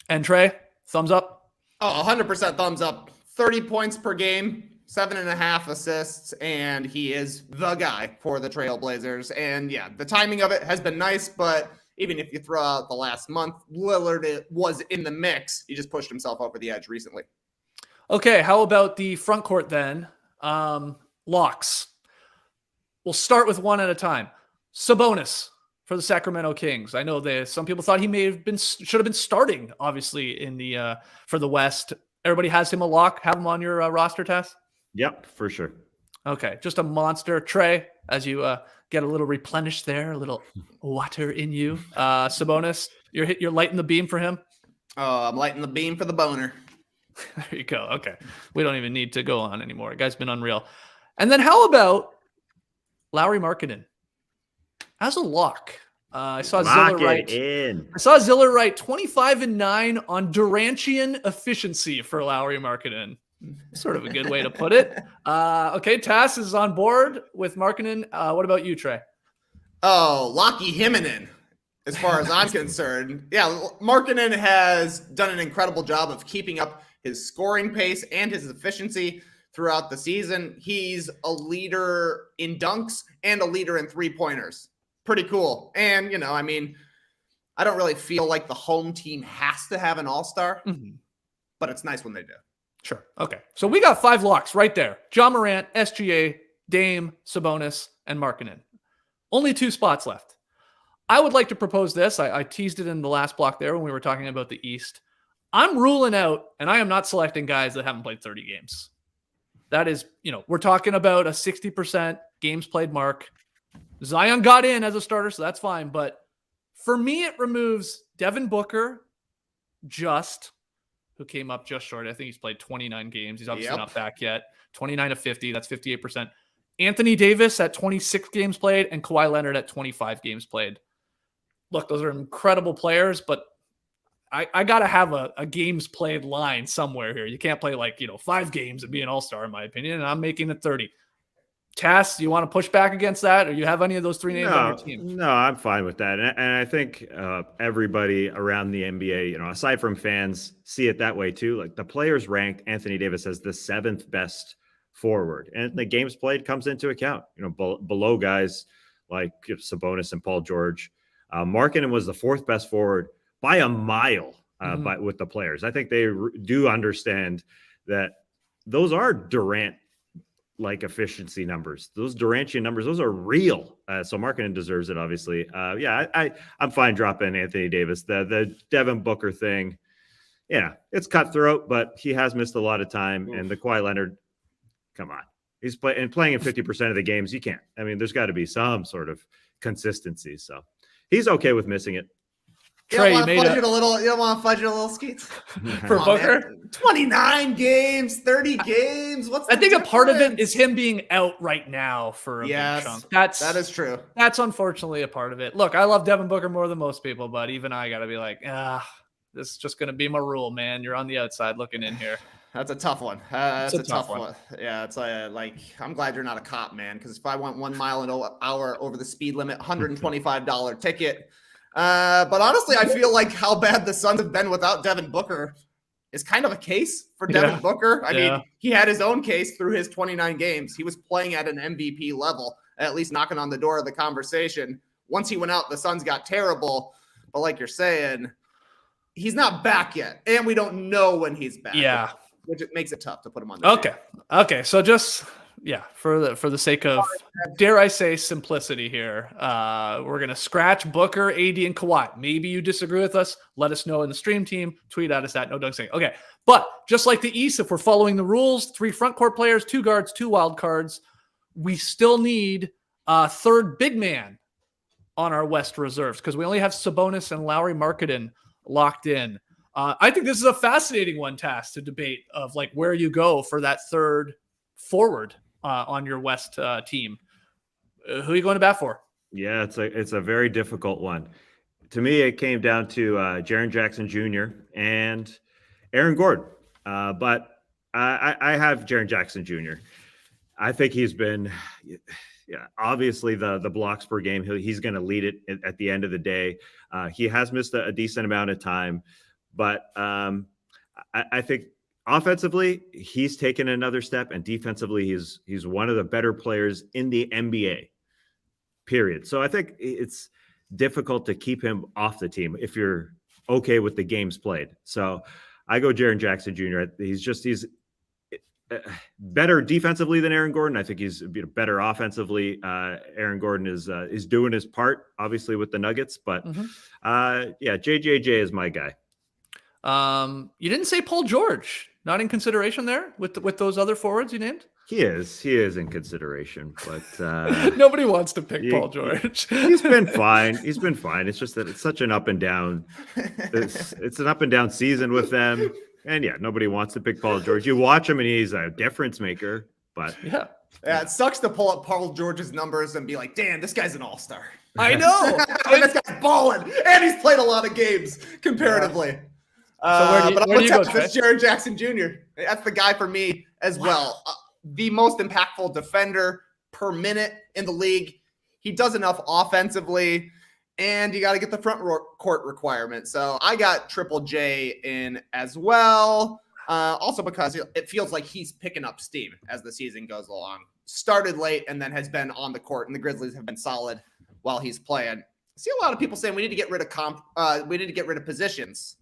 And Trey, thumbs up? Oh, 100% thumbs up. 30 points per game, 7.5 assists, and he is the guy for the Trailblazers. And yeah, the timing of it has been nice, but even if you throw out the last month, Lillard was in the mix. He just pushed himself over the edge recently. Okay, how about the front court then? Locks. We'll start with one at a time. Sabonis for the Sacramento Kings. I know some people thought he should have been starting, obviously, in the for the West. Everybody has him a lock. Have him on your roster, Tess? Yep, for sure. Okay, just a monster. Trey, as you get a little replenished there, a little water in you. Sabonis, you're lighting the beam for him? Oh, I'm lighting the beam for the boner. There you go. Okay, we don't even need to go on anymore. The guy's been unreal. And then how about Lauri Markkanen as a lock? I saw Ziller write 25-9 on Durantian efficiency for Lauri Markkanen. Sort of a good way to put it. Okay, Tass is on board with Markkanen. What about you, Trey? Oh, Lockie Himonen, as far as I'm concerned. Yeah, Markkanen has done an incredible job of keeping up his scoring pace and his efficiency throughout the season. He's a leader in dunks and a leader in 3-pointers. Pretty cool. And, I don't really feel like the home team has to have an all-star, but it's nice when they do. Sure. Okay. So we got 5 locks right there. Ja Morant, SGA, Dame, Sabonis, and Markkanen. Only 2 spots left. I would like to propose this. I teased it in the last block there when we were talking about the East. I'm ruling out, and I am not selecting guys that haven't played 30 games. That is, we're talking about a 60% games played mark. Zion got in as a starter, so that's fine. But for me, it removes Devin Booker, who came up just short. I think he's played 29 games. He's obviously not back yet. 29 of 50. That's 58%. Anthony Davis at 26 games played and Kawhi Leonard at 25 games played. Look, those are incredible players, but I got to have a games played line somewhere here. You can't play 5 games and be an all-star, in my opinion, and I'm making it 30. Cass, you want to push back against that, or you have any of those 3 names on your team? No, I'm fine with that. And I think everybody around the NBA, aside from fans, see it that way too. Like the players ranked Anthony Davis as the 7th best forward, and the games played comes into account. Below guys like Sabonis and Paul George. Markkanen was the 4th best forward by a mile with the players. I think they do understand that those are Durant efficiency numbers. Those Durantian numbers, those are real. So Markkanen deserves it, obviously. I'm fine dropping Anthony Davis. The Devin Booker thing, it's cutthroat, but he has missed a lot of time. And the Kawhi Leonard, come on. He's playing in 50% of the games. You can't. I mean, there's got to be some sort of consistency. So he's okay with missing it. You don't want to fudge it a little, Skeets? For Booker? Man. 29 games, 30 games. I think a part of it is him being out right now for a big chunk. That is true. That's unfortunately a part of it. Look, I love Devin Booker more than most people, but even I got to be like, this is just going to be my rule, man. You're on the outside looking in here. That's a tough one. That's a tough one. Yeah, it's I'm glad you're not a cop, man, because if I went 1 mile an hour over the speed limit, $125 ticket. But honestly, I feel like how bad the Suns have been without Devin Booker is kind of a case for Devin Booker. I mean, he had his own case through his 29 games. He was playing at an MVP level, at least knocking on the door of the conversation. Once he went out, the Suns got terrible. But like you're saying, he's not back yet, and we don't know when he's back. Yeah, which it makes it tough to put him on the team. Okay. So just for the sake of, dare I say, simplicity here, we're gonna scratch Booker, AD, and Kawhi. Maybe you disagree with us. Let us know in the stream team. Tweet at us at NoDunksing. Okay, but just like the East, if we're following the rules, 3 front court players, 2 guards, 2 wild cards, we still need a 3rd big man on our West reserves because we only have Sabonis and Lauri Markkanen locked in. I think this is a fascinating one task to debate of where you go for that 3rd forward on your West team. Who are you going to bat for? Yeah, it's a very difficult one. To me, it came down to Jaren Jackson Jr. and Aaron Gordon. But I have Jaren Jackson Jr. I think he's been, obviously the blocks per game. He's going to lead it at the end of the day. He has missed a decent amount of time, but I think offensively, he's taken another step, and defensively, he's one of the better players in the NBA, period. So I think it's difficult to keep him off the team if you're okay with the games played. So I go Jaren Jackson Jr. He's better defensively than Aaron Gordon. I think he's better offensively. Aaron Gordon is doing his part, obviously, with the Nuggets, but JJJ is my guy. You didn't say Paul George. Not in consideration there with those other forwards you named? He is in consideration, but nobody wants to pick Paul George. He's been fine. It's just that it's such an up and down. It's an up and down season with them, and nobody wants to pick Paul George. You watch him, and he's a difference maker. But it sucks to pull up Paul George's numbers and be like, "Damn, this guy's an all-star." I know. This guy's balling, and he's played a lot of games comparatively. Yeah. But I'm going to this Jaren Jackson Jr. That's the guy for me as well. The most impactful defender per minute in the league. He does enough offensively, and you got to get the front court requirement. So I got Triple J in as well. Also because it feels like he's picking up steam as the season goes along. Started late and then has been on the court, and the Grizzlies have been solid while he's playing. I see a lot of people saying we need to get rid of positions.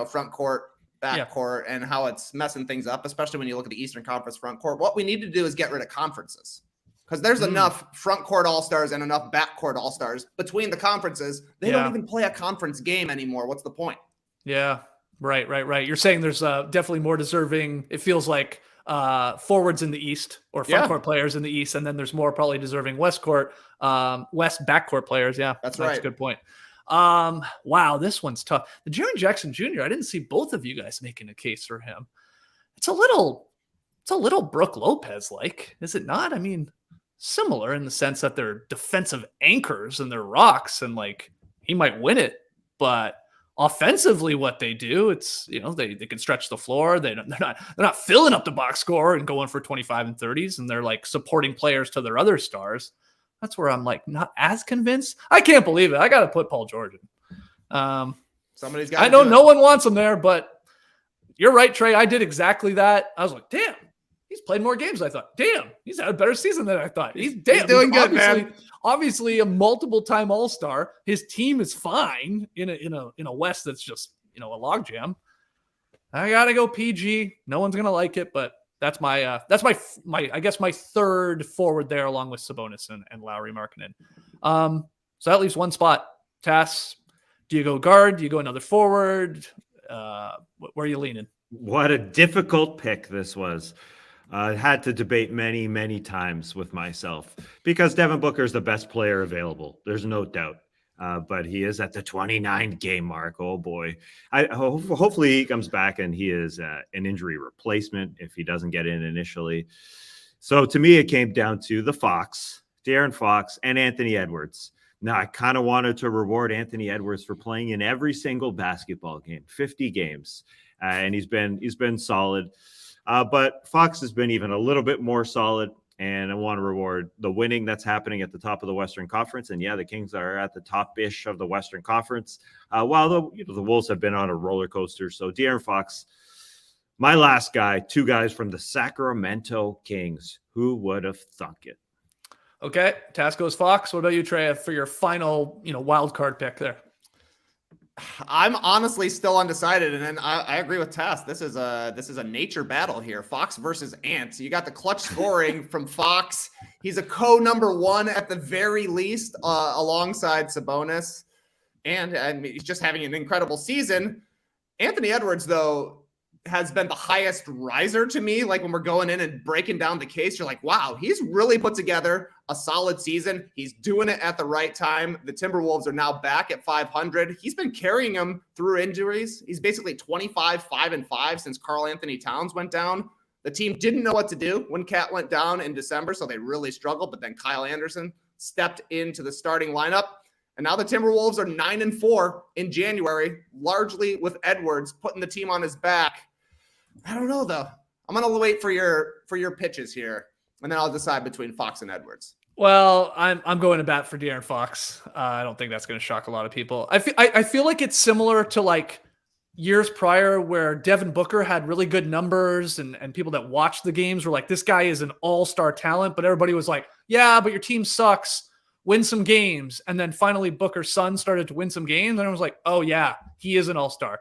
Front court, back court, and how it's messing things up, especially when you look at the Eastern Conference front court. What we need to do is get rid of conferences because there's enough front court all-stars and enough back court all-stars between the conferences. They don't even play a conference game anymore. What's the point? Yeah. Right. You're saying there's definitely more deserving. It feels like forwards in the East or front court players in the East, and then there's more probably deserving West backcourt players. Yeah, That's a right. good point. Wow, this one's tough. The Jaren Jackson Jr. I didn't see both of you guys making a case for him. It's a little Brooke Lopez like, is it not? I mean, similar in the sense that they're defensive anchors and they're rocks, and like he might win it, but offensively, what they do, it's they can stretch the floor. They're not filling up the box score and going for 25 and 30s, and they're like supporting players to their other stars. That's where I'm like not as convinced. I can't believe it. I got to put Paul George in. Somebody's got. I know no one wants him there, but you're right, Trey. I did exactly that. I was like, damn, he's played more games than I thought. Damn, he's had a better season than I thought. He's doing good, man. Obviously a multiple-time All-Star. His team is fine in a West that's just a logjam. I gotta go PG. No one's gonna like it, but that's my I guess my third forward there, along with Sabonis and Lowry Markkanen. So that leaves one spot. Tass, do you go guard? Do you go another forward? Where are you leaning? What a difficult pick this was. I had to debate many, many times with myself because Devin Booker is the best player available. There's no doubt. But he is at the 29 game mark. Oh boy. Hopefully he comes back and he is an injury replacement if he doesn't get in initially. So to me, it came down to De'Aaron Fox and Anthony Edwards. Now I kind of wanted to reward Anthony Edwards for playing in every single basketball game, 50 games. And he's been solid. But Fox has been even a little bit more solid, and I want to reward the winning that's happening at the top of the Western Conference. And yeah, the Kings are at the top-ish of the Western Conference, while the Wolves have been on a roller coaster. So De'Aaron Fox, my last guy, two guys from the Sacramento Kings. Who would have thunk it? Okay, Tasco's Fox. What about you, Trey, for your final wild card pick there? I'm honestly still undecided, and then I agree with Tass. This is a nature battle here. Fox versus Ant. So you got the clutch scoring from Fox. He's a number one at the very least, alongside Sabonis, and I mean, he's just having an incredible season. Anthony Edwards, though, has been the highest riser to me. Like when we're going in and breaking down the case, you're like, wow, he's really put together a solid season. He's doing it at the right time. The Timberwolves are now back at 500. He's been carrying them through injuries. He's basically 25-5-5 since Karl Anthony Towns went down. The team didn't know what to do when Cat went down in December, so they really struggled. But then Kyle Anderson stepped into the starting lineup. And now the Timberwolves are 9-4 in January, largely with Edwards putting the team on his back. I don't know, though. I'm going to wait for your pitches here, and then I'll decide between Fox and Edwards. Well, I'm going to bat for De'Aaron Fox. I don't think that's going to shock a lot of people. I feel like it's similar to like years prior where Devin Booker had really good numbers and people that watched the games were like, this guy is an all-star talent, but everybody was like, yeah, but your team sucks. Win some games. And then finally Booker's son started to win some games, and I was like, oh yeah, he is an all-star.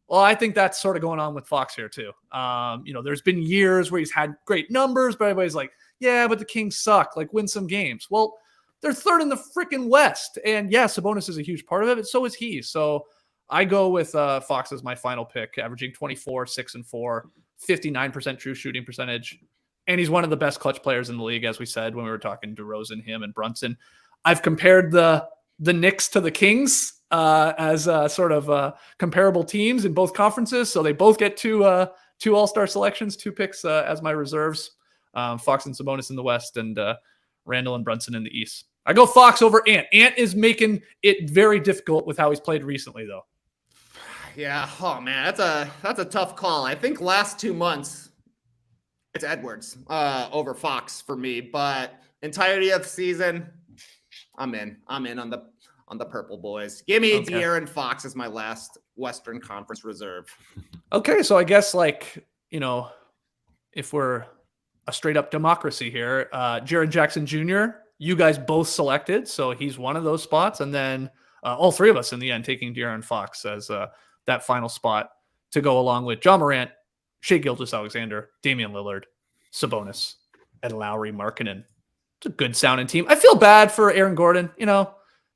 Well, I think that's sort of going on with Fox here too. There's been years where he's had great numbers, but everybody's like, yeah, but the Kings suck. Like, win some games. Well, they're third in the freaking West. And yeah, Sabonis is a huge part of it, but so is he. So I go with Fox as my final pick, averaging 24, 6-4, 59% true shooting percentage. And he's one of the best clutch players in the league, as we said when we were talking DeRozan, him, and Brunson. I've compared the Knicks to the Kings as sort of comparable teams in both conferences. So they both get two all-star selections, 2 picks as my reserves. Fox and Sabonis in the West, and Randall and Brunson in the East. I go Fox over Ant. Ant is making it very difficult with how he's played recently, though. Yeah. Oh man, that's a tough call. I think last 2 months it's Edwards over Fox for me, but entirety of the season, I'm in on the purple boys. Give me De'Aaron Fox as my last Western Conference reserve. Okay, so I guess if we're a straight up democracy here, Jaren Jackson Jr., you guys both selected, so he's one of those spots, and then all three of us in the end taking De'Aaron Fox as that final spot to go along with John Morant, Shai Gilgeous-Alexander, Damian Lillard, Sabonis, and Lowry Markkanen. It's a good sounding team. I feel bad for Aaron Gordon.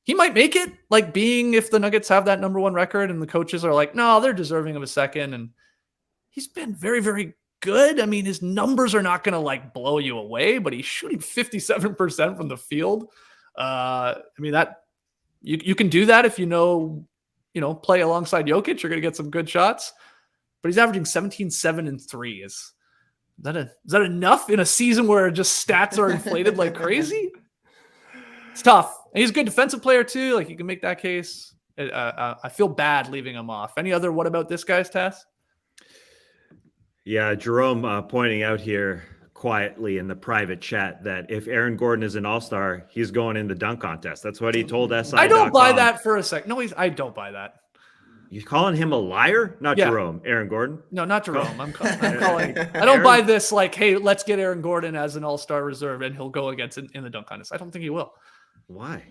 he might make it, like being if the Nuggets have that number 1 record and the coaches are like, no, they're deserving of a second. And he's been very, very good. I mean, his numbers are not going to like blow you away, but he's shooting 57% from the field. I mean, that you can do that if you know, play alongside Jokic, you're going to get some good shots. But he's averaging 17, 7, and 3. Is that enough in a season where just stats are inflated like crazy? It's tough. And he's a good defensive player too. Like you can make that case. I feel bad leaving him off. Any other what about this guy's task? Yeah, Jerome pointing out here quietly in the private chat that if Aaron Gordon is an all-star, he's going in the dunk contest. That's what he told SI. I don't buy that for a second. No, I don't buy that. You calling him a liar? Not Jerome. Aaron Gordon? No, not Jerome. I'm calling. I don't buy this like, hey, let's get Aaron Gordon as an all-star reserve and he'll go against in the dunk contest. I don't think he will. Why?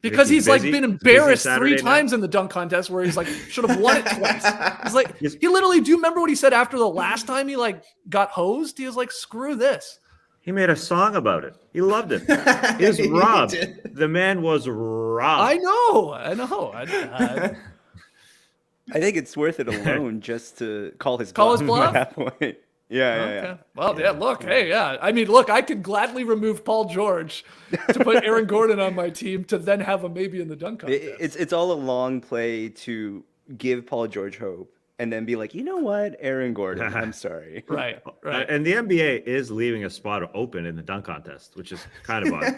Because he's like been embarrassed 3 times in the dunk contest where he's like should have won it twice. He's like, he literally, do you remember what he said after the last time he like got hosed? He was like, screw this. He made a song about it. He loved it. He was robbed. The man was robbed. I know. I think it's worth it alone just to call his bluff at that point. Yeah. Well, look, hey, I mean, look, I could gladly remove Paul George to put Aaron Gordon on my team to then have him maybe in the dunk contest. It's all a long play to give Paul George hope and then be like, you know what, Aaron Gordon, I'm sorry. Right. And the NBA is leaving a spot open in the dunk contest, which is kind of odd.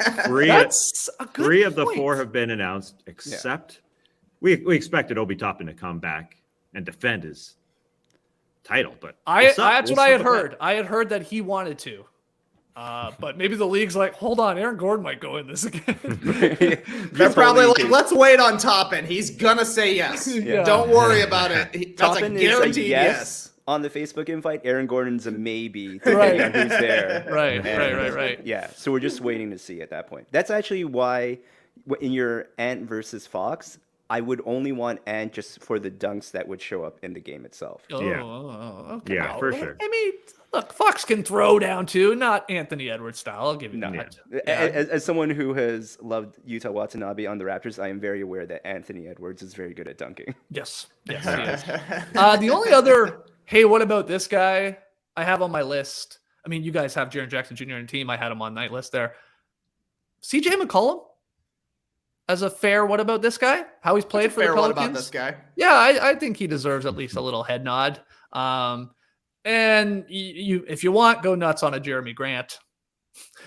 Three of the 4 have been announced, except we expected Obi Toppin to come back and defend his title, but that's what I had heard. I had heard that he wanted to, but maybe the league's like, hold on, Aaron Gordon might go in this again. They're probably like, let's wait on Toppin. He's gonna say yes. Don't worry about it. That's a guaranteed yes. On the Facebook invite, Aaron Gordon's a maybe. Right. Who's there? Right. Yeah. So we're just waiting to see at that point. That's actually why in your Ant versus Fox, I would only want Ant just for the dunks that would show up in the game itself. Okay. Yeah, for sure. I mean, look, Fox can throw down too, not Anthony Edwards style. I'll give you that. As someone who has loved Utah Watanabe on the Raptors, I am very aware that Anthony Edwards is very good at dunking. Yes, he is. The only other, hey, what about this guy I have on my list? I mean, you guys have Jaren Jackson Jr. on the team. I had him on night list there. CJ McCollum. As a fair, what about this guy? How he's played for the Pelicans? What about this guy? Yeah, I think he deserves at least a little head nod. And you, if you want, go nuts on a Jeremy Grant.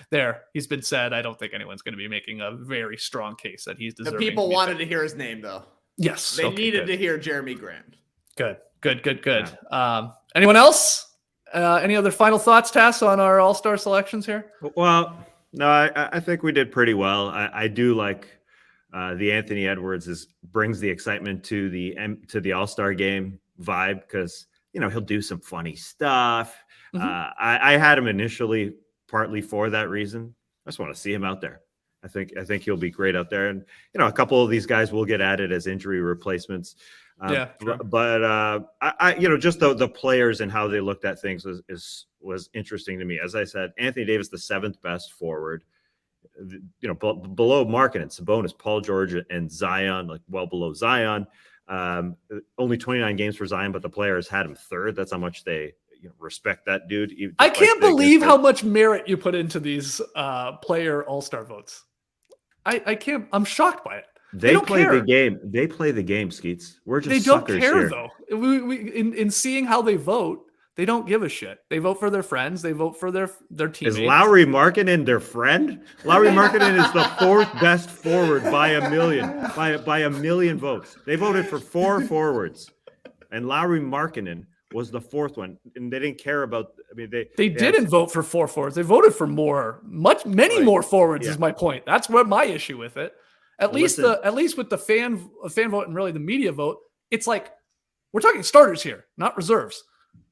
There, he's been said. I don't think anyone's going to be making a very strong case that he's deserving. The people wanted to hear his name, though. Yes, they needed to hear Jeremy Grant. Good. Yeah. Anyone else? Any other final thoughts, Tass, on our all-star selections here? Well, no, I think we did pretty well. I do like. The Anthony Edwards brings the excitement to the All-Star game vibe because he'll do some funny stuff. Mm-hmm. I had him initially partly for that reason. I just want to see him out there. I think he'll be great out there, and a couple of these guys will get added as injury replacements. Sure. But I just the players and how they looked at things was interesting to me. As I said, Anthony Davis, the 7th best forward. Below Markkanen, Sabonis, Paul George, and Zion, like well below Zion. Only 29 games for Zion, but the players had him 3rd. That's how much they respect that dude. I can't believe how much merit you put into these player all-star votes. I can't. I'm shocked by it. They play the game. They play the game, Skeets. We're just suckers here. They don't care though. In seeing how they vote. They don't give a shit. They vote for their friends. They vote for their teammates. Is Lauri Markkanen their friend? Lauri Markkanen is the 4th best forward by a million votes. They voted for 4 forwards, and Lauri Markkanen was the 4th one. And they didn't care about. I mean, they didn't vote for 4 forwards. They voted for many more forwards. Is my point. That's what my issue with it. At least with the fan vote and really the media vote, it's like we're talking starters here, not reserves.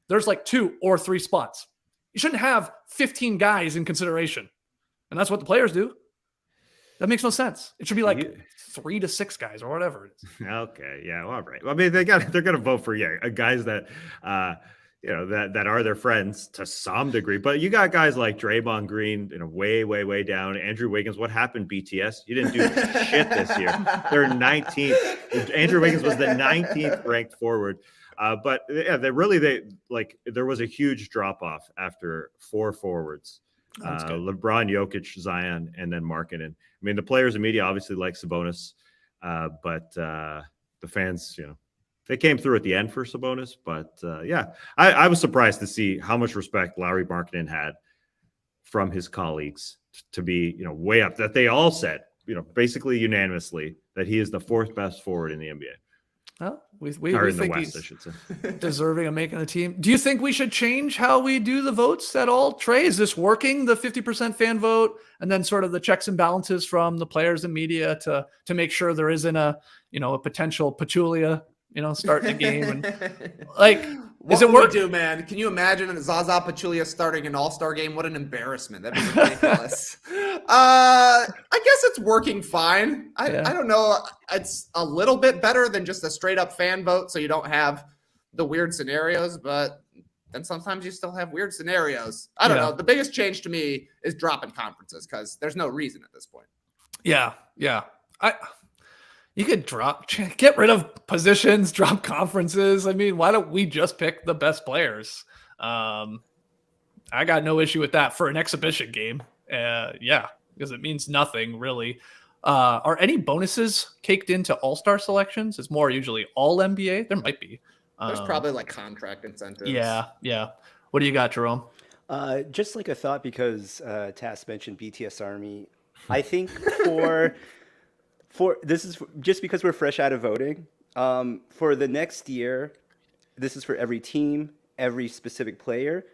There's like 2 or 3 spots. You shouldn't have 15 guys in consideration. And that's what the players do. That makes no sense. It should be like 3 to 6 guys or whatever it is. Okay. Yeah. Well, all right. I mean, they're going to vote for, guys that, that are their friends to some degree. But you got guys like Draymond Green, way down. Andrew Wiggins, what happened, BTS? You didn't do shit this year. They're 19th. Andrew Wiggins was the 19th ranked forward. But yeah, there was a huge drop off after 4 forwards. LeBron, Jokic, Zion, and then Markkanen. I mean, the players and media obviously like Sabonis, but the fans, they came through at the end for Sabonis. But I was surprised to see how much respect Lauri Markkanen had from his colleagues to be, way up. That they all said, basically unanimously, that he is the 4th best forward in the NBA. Well, we in think the West, he's I should say. deserving of making the team. Do you think we should change how we do the votes at all? Trey, is this working, the 50% fan vote, and then sort of the checks and balances from the players and media to make sure there isn't a potential Pachulia, starting a game? And What is it would we work? do, man? Can you imagine Zaza Pachulia starting an All-Star game? What an embarrassment. That'd be ridiculous. I guess it's working fine. I don't know. It's a little bit better than just a straight-up fan vote, so you don't have the weird scenarios, but then sometimes you still have weird scenarios. I don't know. The biggest change to me is dropping conferences because there's no reason at this point. Yeah. You could get rid of positions, drop conferences. I mean, why don't we just pick the best players? I got no issue with that for an exhibition game. Because it means nothing really. Are any bonuses caked into all-star selections? It's more usually all NBA. There might be. There's probably like contract incentives. Yeah. What do you got, Jerome? Just like a thought, because Tass mentioned BTS Army. I think for this is just because we're fresh out of voting. For the next year, this is for every team, every specific player.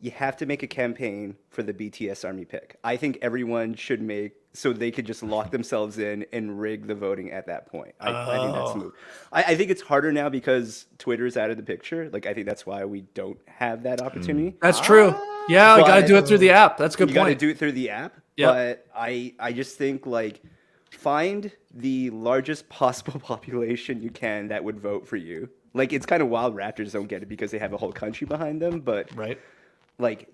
You have to make a campaign for the BTS Army pick. I think everyone should make so they could just lock themselves in and rig the voting at that point. I think that's the move. I think it's harder now because Twitter's out of the picture. I think that's why we don't have that opportunity. That's true. Yeah, we got to do it through the app. That's a good You point. got to do it through the app. Yep. But I just think find the largest possible population you can that would vote for you. It's kind of wild Raptors don't get it because they have a whole country behind them, but right.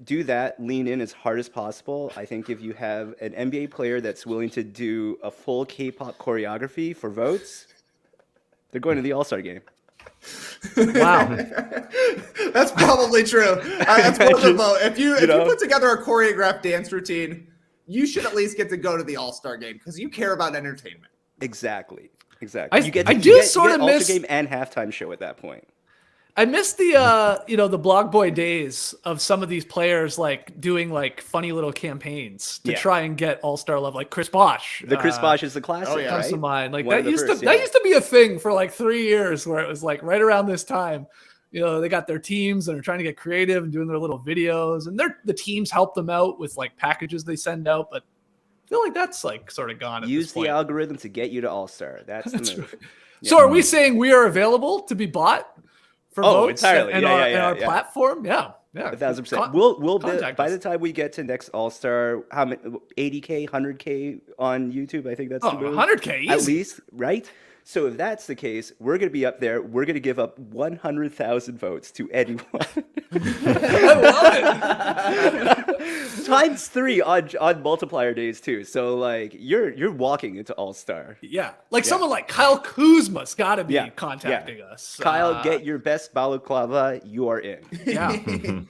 Do that, lean in as hard as possible. I think if you have an NBA player that's willing to do a full K-pop choreography for votes, they're going to the All-Star game. Wow. That's probably true. That's worth a vote. If you put together a choreographed dance routine, you should at least get to go to the All-Star game because you care about entertainment. Exactly. I You get sort of miss All-Star game and halftime show at that point. I miss the the blog boy days of some of these players doing funny little campaigns to try and get all-star level, like Chris Bosh. The Chris Bosh is the classic, comes right? to mind. One That of the used first, to be a thing for 3 years where it was right around this time. They got their teams and are trying to get creative and doing their little videos, and the teams help them out with packages they send out, but I feel like that's sort of gone. Use the algorithm to get you to All-Star. That's the move. So are we saying we are available to be bought for votes entirely. and our platform? Yeah. 1,000%. We'll contact by us. the time we get to next All-Star, how many 80K, 100K on YouTube? I think that's the move. 100K at easy. least, right? So if that's the case, we're going to be up there. We're going to give up 100,000 votes to anyone. I love it. Times 3 on multiplier days too. So you're walking into All-Star. Yeah. Someone like Kyle Kuzma's got to be contacting us. Kyle, get your best balaclava. You are in. Yeah.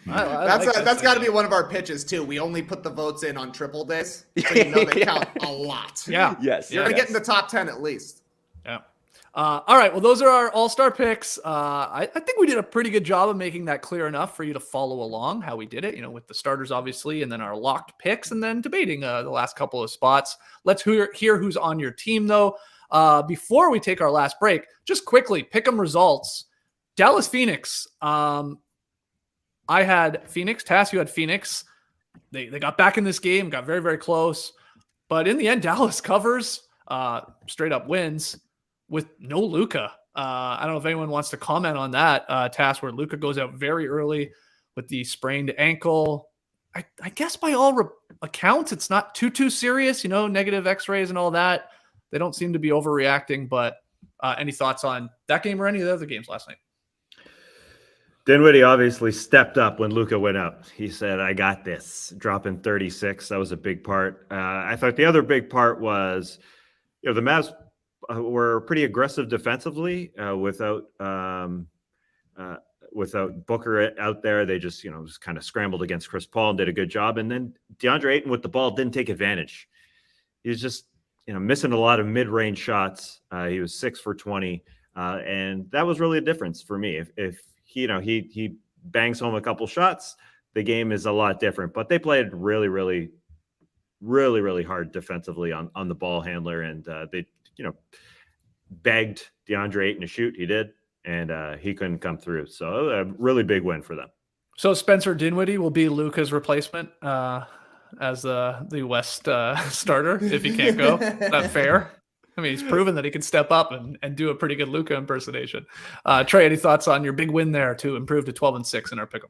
That's got to be one of our pitches too. We only put the votes in on triple days, so they count a lot. Yeah. Yes. You're gonna get in the top 10 at least. Yeah. All right. Well, those are our all-star picks. I think we did a pretty good job of making that clear enough for you to follow along how we did it, with the starters, obviously, and then our locked picks, and then debating the last couple of spots. Let's hear who's on your team, though. Before we take our last break, just quickly, pick 'em results. Dallas Phoenix. I had Phoenix. Tass, you had Phoenix. They got back in this game, got very, very close. But in the end, Dallas covers, straight up wins with no Luka. I don't know if anyone wants to comment on that task where Luka goes out very early with the sprained ankle. I guess by all accounts, it's not too serious, negative x-rays and all that. They don't seem to be overreacting, but any thoughts on that game or any of the other games last night? Dinwiddie obviously stepped up when Luka went out. He said, I got this, dropping 36. That was a big part. I thought the other big part was, the Mavs were pretty aggressive defensively without Booker out there. They just kind of scrambled against Chris Paul and did a good job. And then DeAndre Ayton with the ball didn't take advantage. He was just, missing a lot of mid-range shots. He was 6 for 20. And that was really a difference for me. If he bangs home a couple shots, the game is a lot different. But they played really, really, really, really hard defensively on the ball handler, and they begged DeAndre Ayton to shoot. He did, and he couldn't come through. So a really big win for them. So Spencer Dinwiddie will be Luka's replacement as the West starter if he can't go. Is that fair? I mean, he's proven that he can step up and do a pretty good Luka impersonation. Trey, any thoughts on your big win there to improve to 12-6 in our pick'em?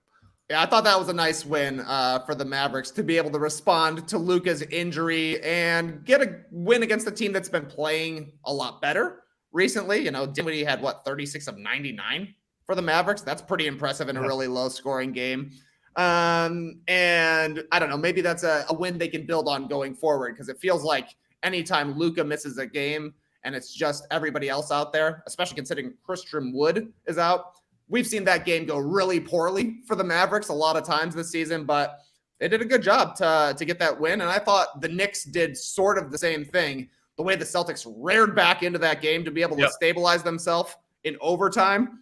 Yeah, I thought that was a nice win for the Mavericks to be able to respond to Luka's injury and get a win against a team that's been playing a lot better recently. Dinwiddie had 36 of 99 for the Mavericks. That's pretty impressive in a really low scoring game. And I don't know, maybe that's a win they can build on going forward, because it feels like anytime Luka misses a game and it's just everybody else out there, especially considering Christian Wood is out, we've seen that game go really poorly for the Mavericks a lot of times this season, but they did a good job to get that win. And I thought the Knicks did sort of the same thing, the way the Celtics reared back into that game to be able to stabilize themselves in overtime.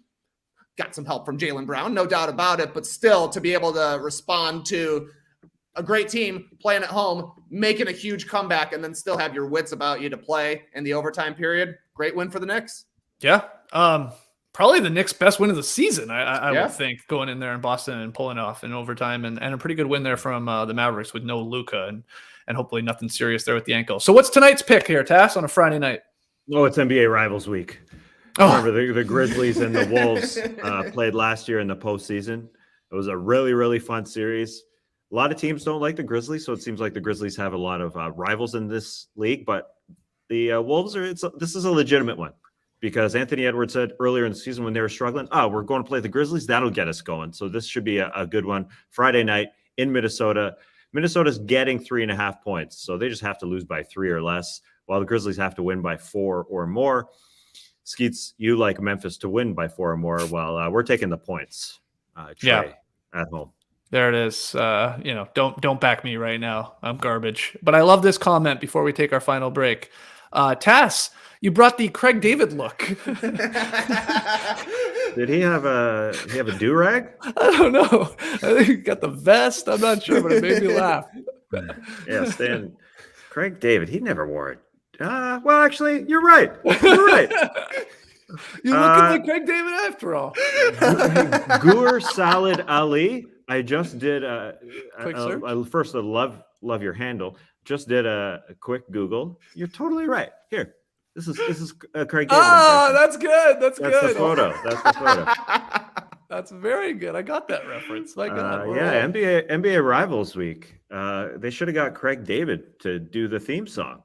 Got some help from Jaylen Brown, no doubt about it, but still to be able to respond to a great team playing at home, making a huge comeback, and then still have your wits about you to play in the overtime period. Great win for the Knicks. Yeah. Probably the Knicks' best win of the season, I would think, going in there in Boston and pulling off in overtime, and a pretty good win there from the Mavericks with no Luka and hopefully nothing serious there with the ankle. So what's tonight's pick here, Tass, on a Friday night? Oh, it's NBA Rivals Week. Remember the Grizzlies and the Wolves played last year in the postseason. It was a really, really fun series. A lot of teams don't like the Grizzlies, so it seems like the Grizzlies have a lot of rivals in this league. But the Wolves this is a legitimate one, because Anthony Edwards said earlier in the season when they were struggling, we're going to play the Grizzlies. That'll get us going. So this should be a good one. Friday night in Minnesota. Minnesota's getting 3.5 points, so they just have to lose by 3 or less, while the Grizzlies have to win by 4 or more. Skeets, you like Memphis to win by 4 or more, while we're taking the points. Trey, at home. There it is. Don't back me right now. I'm garbage. But I love this comment before we take our final break. Tass, you brought the Craig David look. Did he have a do-rag? I don't know. I think he got the vest. I'm not sure, but it made me laugh. Yeah, Stan. Craig David, he never wore it. Well, actually, you're right. You're right. You're looking like Craig David after all. Gur Salad Ali. I just did first I love your handle. Just did a quick Google. You're totally right. Here, this is Craig David. Oh, that's good. That's good. That's the photo. That's very good. I got that reference. My God. NBA Rivals Week. They should have got Craig David to do the theme song.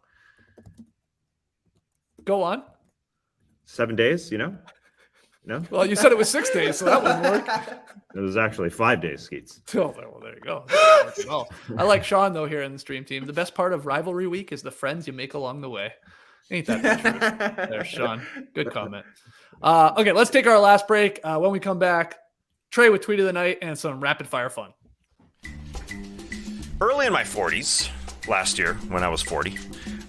Go on. 7 days, No? Well, you said it was 6 days, so that wouldn't work. It was actually 5 days, Skeets. Oh, well, there you go. Well, I like Sean, though, here in the stream team. The best part of Rivalry Week is the friends you make along the way. Ain't that the truth? There, Sean. Good comment. Okay, let's take our last break. When we come back, Trey with Tweet of the Night and some rapid-fire fun. Early in my 40s, last year when I was 40,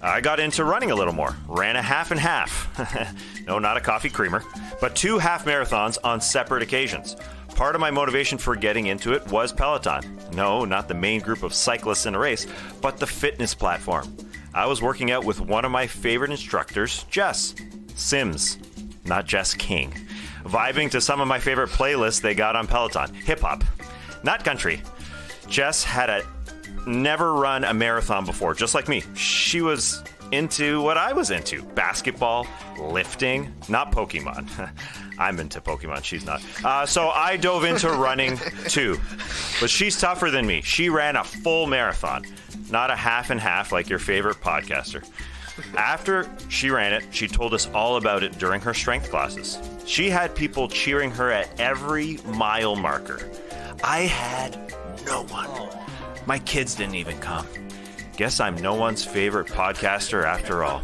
I got into running a little more. Ran a half and half. No, not a coffee creamer, but 2 half marathons on separate occasions. Part of my motivation for getting into it was Peloton. No, not the main group of cyclists in a race, but the fitness platform. I was working out with one of my favorite instructors, Jess Sims, not Jess King. Vibing to some of my favorite playlists they got on Peloton. Hip-hop, not country. Jess had never run a marathon before, just like me. She was into what I was into. Basketball, lifting, not Pokemon. I'm into Pokemon, she's not. So I dove into running too. But she's tougher than me. She ran a full marathon, not a half and half like your favorite podcaster. After she ran it, she told us all about it during her strength classes. She had people cheering her at every mile marker. I had no one. My kids didn't even come. Guess I'm no one's favorite podcaster after all.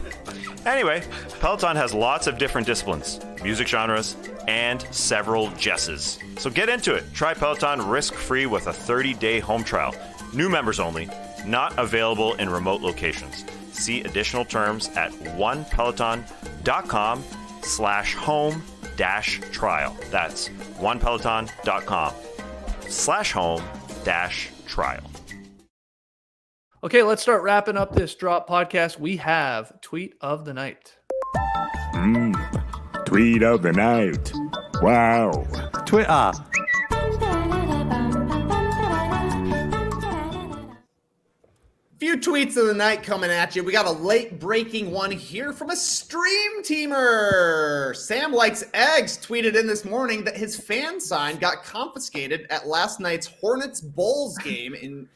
Anyway, Peloton has lots of different disciplines, music genres, and several Jesses. So get into it. Try Peloton risk-free with a 30-day home trial. New members only, not available in remote locations. See additional terms at onepeloton.com/home-trial. That's onepeloton.com/home-trial. Okay, let's start wrapping up this Drop podcast. We have Tweet of the Night. Tweet of the night. Wow. Twitter. Few tweets of the night coming at you. We got a late breaking one here from a stream teamer. Sam Likes Eggs tweeted in this morning that his fan sign got confiscated at last night's Hornets Bulls game.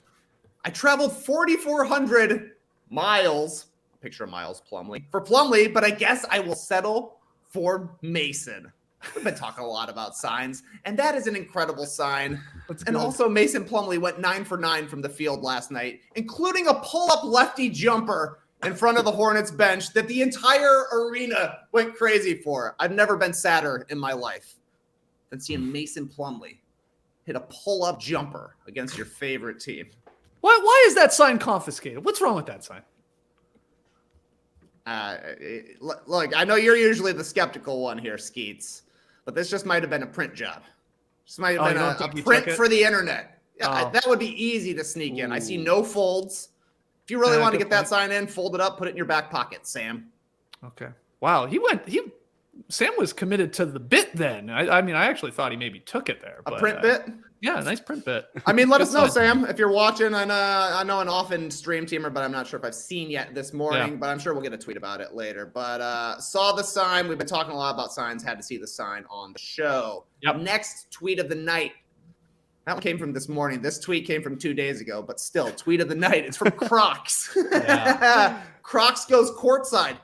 I traveled 4,400 miles, picture of Miles Plumlee, for Plumlee, but I guess I will settle for Mason. We've been talking a lot about signs, and that is an incredible sign. And also, Mason Plumlee went 9 for 9 from the field last night, including a pull-up lefty jumper in front of the Hornets bench that the entire arena went crazy for. I've never been sadder in my life than seeing Mason Plumlee hit a pull-up jumper against your favorite team. Why is that sign confiscated? What's wrong with that sign? Look, I know you're usually the skeptical one here, Skeets, but this just might have been a print job. This might have been a print for the internet. Yeah, that would be easy to sneak in. I see no folds. If you really want to get that sign in, fold it up, put it in your back pocket, Sam. Okay. Wow. Sam was committed to the bit then. I mean, I actually thought he maybe took it there. A print bit? Yeah, nice print bit. I mean, let us know, Sam, if you're watching. I know an often stream teamer, but I'm not sure if I've seen yet this morning, but I'm sure we'll get a tweet about it later. But saw the sign. We've been talking a lot about signs. Had to see the sign on the show. Yep. Next tweet of the night. That one came from this morning. This tweet came from 2 days ago, but still, tweet of the night. It's from Crocs. Crocs goes courtside.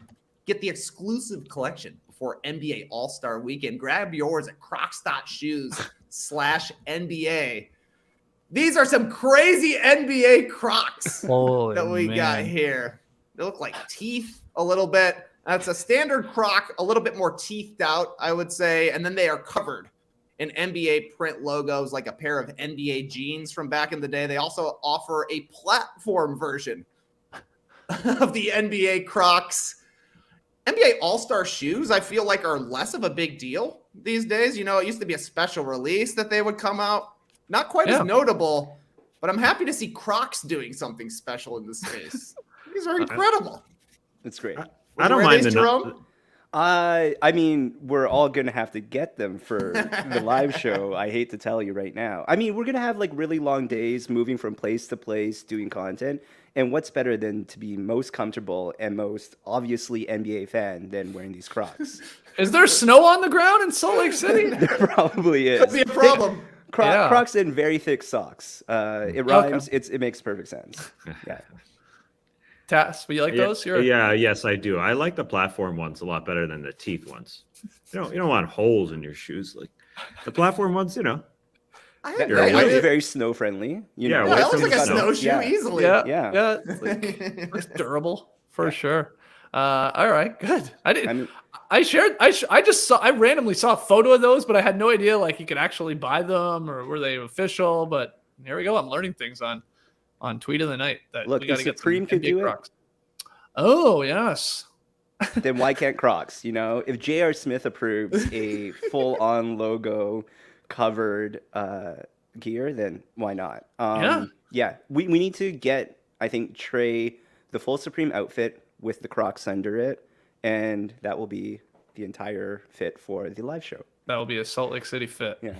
Get the exclusive collection before NBA All-Star Weekend. Grab yours at crocs.shoes/NBA. These are some crazy NBA Crocs that we got here. They look like teeth a little bit. That's a standard Croc, a little bit more teethed out, I would say. And then they are covered in NBA print logos, like a pair of NBA jeans from back in the day. They also offer a platform version of the NBA Crocs. NBA All-Star shoes, I feel like, are less of a big deal these days. You know, it used to be a special release that they would come out. Not quite as notable, but I'm happy to see Crocs doing something special in this space. These are incredible. It's great. I don't mind the I mean, we're all going to have to get them for the live show. I hate to tell you right now. I mean, we're going to have like really long days moving from place to place doing content. And what's better than to be most comfortable and most obviously NBA fan than wearing these Crocs? Is there snow on the ground in Salt Lake City? There probably is. Could be a problem. Crocs in very thick socks. It rhymes. Okay. It makes perfect sense. Yeah. Tass, but you like those? Yes, I do. I like the platform ones a lot better than the teeth ones. You don't want holes in your shoes. Like the platform ones, you know. That is very snow friendly. That looks like a snowshoe easily. Yeah. It's durable for sure. All right, good. I randomly saw a photo of those, but I had no idea like you could actually buy them or were they official. But here we go. I'm learning things on Tweet of the Night that look, we got to get Supreme could do Crocs. Oh yes. Then why can't Crocs? You know, if J.R. Smith approves a full-on logo covered gear, then why not? We need to get, I think, Trey the full Supreme outfit with the Crocs under it, and that will be the entire fit for the live show. That will be a Salt Lake City fit. Yeah.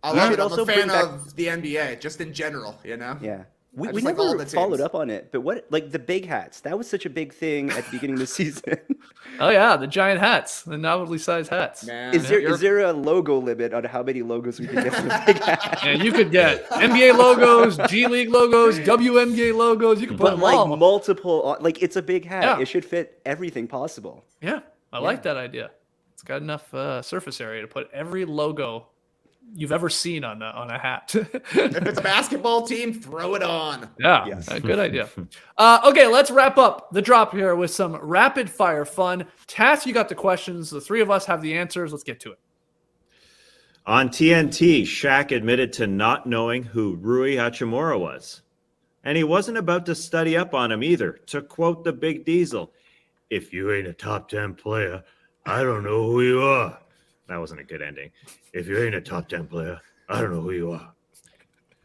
I love it. I'm a fan of the NBA, just in general, you know? Yeah. We just like all never the followed teams. up on it, but what, like the big hats? That was such a big thing at the beginning of the season. Oh yeah, the giant hats, the novelty sized hats. Man. Is there a logo limit on how many logos we can get from the big hat? And you could get NBA logos, G League logos, WNBA logos. You can put But them like all. multiple, like it's a big hat. Yeah. It should fit everything possible. Yeah, I like that idea. It's got enough surface area to put every logo you've ever seen on a hat. If it's a basketball team, throw it on. Yeah, Yes. good idea. Okay, let's wrap up the drop here with some rapid fire fun. Tass, you got the questions. The three of us have the answers. Let's get to it. On TNT, Shaq admitted to not knowing who Rui Hachimura was. And he wasn't about to study up on him either. To quote the Big Diesel, "If you ain't a top 10 player, I don't know who you are." That wasn't a good ending. If you ain't a top 10 player, I don't know who you are.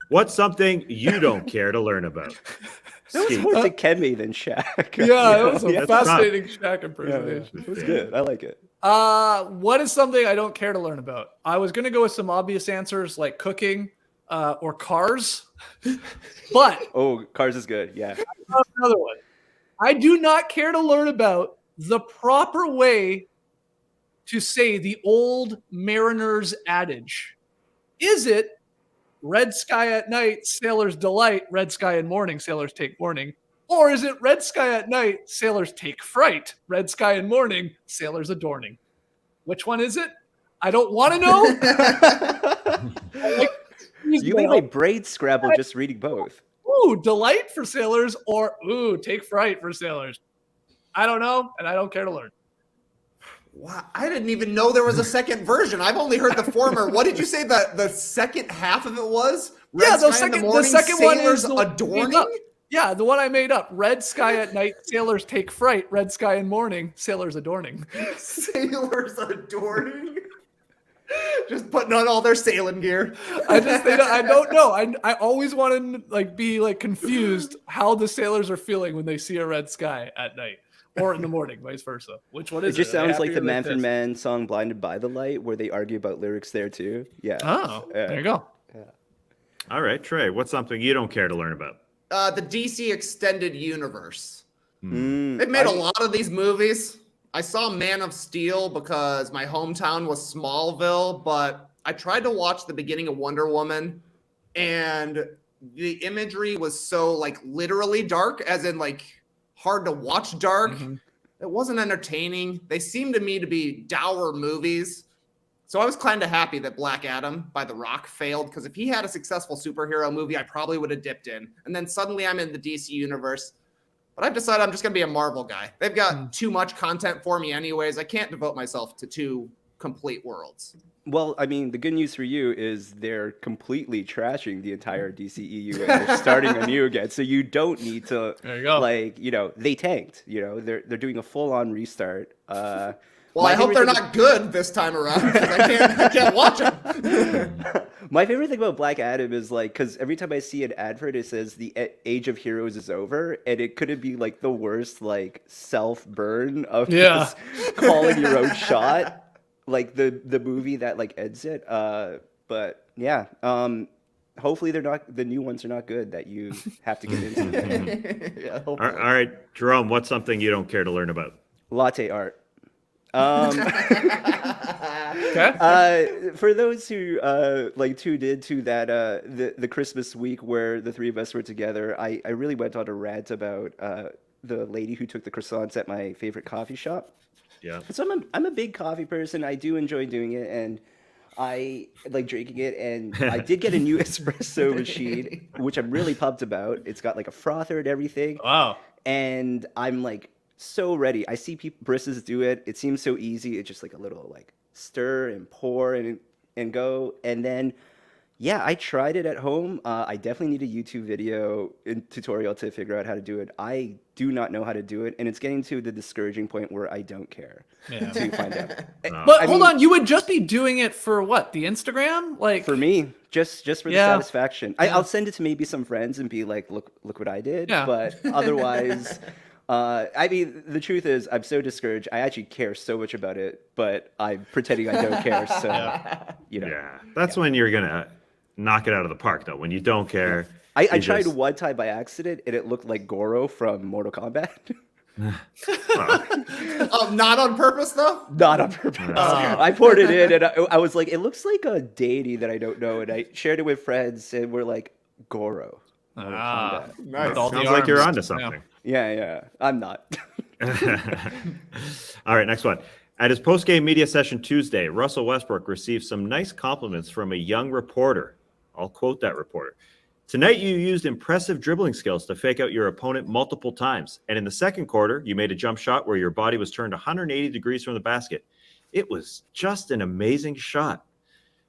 What's something you don't care to learn about? That was more Dikembe than Shaq. Yeah, that was a Yeah, fascinating Shaq impersonation. it was good. I like it. What is something I don't care to learn about? I was going to go with some obvious answers like cooking or cars, but Oh, Cars is good. Yeah. another one. I do not care to learn about the proper way to say the old Mariners adage. Is it red sky at night, sailors delight, red sky in morning, sailors take warning? Or is it red sky at night, sailors take fright, red sky in morning, sailors adorning? Which one is it? I don't want to know. You made my braid scrabble just reading both. Ooh, delight for sailors or ooh, take fright for sailors. I don't know, and I don't care to learn. Wow, I didn't even know there was a second version. I've only heard the former. What did you say the second half of it was? Yeah, Red the sky in second one is sailors the adorning. Yeah, the one I made up. Red sky at night, sailors take fright. Red sky in morning, sailors adorning. Sailors adorning. Just putting on all their sailing gear. I don't know. I always want to be confused how the sailors are feeling when they see a red sky at night or in the morning, vice versa. Which one is it? It just sounds like the Happy or Manfred pissed? Mann song "Blinded by the Light," where they argue about lyrics there too. Yeah. Oh, there you go. All right, Trey, what's something you don't care to learn about? The DC Extended Universe. Mm, They've made a lot of these movies. I saw Man of Steel because my hometown was Smallville, but I tried to watch the beginning of Wonder Woman, and the imagery was so literally dark, as in hard to watch dark. Mm-hmm. It wasn't entertaining. They seemed to me to be dour movies. So I was kind of happy that Black Adam by The Rock failed, because if he had a successful superhero movie, I probably would have dipped in. And then suddenly I'm in the DC universe. But I've decided I'm just going to be a Marvel guy. They've got too much content for me anyways. I can't devote myself to two complete worlds. Well, I mean, the good news for you is they're completely trashing the entire DCEU and they're starting anew again. So you don't need to, There you go. they tanked. They're doing a full-on restart. Well, I hope they're not good this time around, because I can't watch them. My favorite thing about Black Adam is because every time I see an advert, it says the age of heroes is over, and it couldn't be the worst self burn of just calling your own shot, the movie that ends it. But yeah, hopefully the new ones are not good that you have to get into. Yeah, All right, Jerome, what's something you don't care to learn about? Latte art. Okay. For those who tuned into that the Christmas week where the three of us were together, I really went on a rant about the lady who took the croissants at my favorite coffee shop. Yeah. So I'm a big coffee person. I do enjoy doing it, and I like drinking it. And I did get a new espresso machine, which I'm really pumped about. It's got a frother and everything. Wow. And I'm so ready. I see baristas do it. It seems so easy. It's just a little stir and pour and go. And then, yeah, I tried it at home. I definitely need a YouTube video and tutorial to figure out how to do it. I do not know how to do it, and it's getting to the discouraging point where I don't care to find out. But hold on, you would just be doing it for what? The Instagram? For me, just for the satisfaction. I'll send it to maybe some friends and be like, look what I did. Yeah. But otherwise. I mean, the truth is, I'm so discouraged. I actually care so much about it, but I'm pretending I don't care. So, Yeah, that's when you're gonna knock it out of the park, though. When you don't care I tried one time by accident, and it looked like Goro from Mortal Kombat. Oh, not on purpose though. Not on purpose. I poured it in, and I was like, it looks like a deity that I don't know, and I shared it with friends, and we're like, Goro. Mortal Kombat. Nice. Sounds like you're onto something. Yeah. I'm not. All right, next one. At his post-game media session Tuesday, Russell Westbrook received some nice compliments from a young reporter. I'll quote that reporter. Tonight, you used impressive dribbling skills to fake out your opponent multiple times. And in the second quarter, you made a jump shot where your body was turned 180 degrees from the basket. It was just an amazing shot.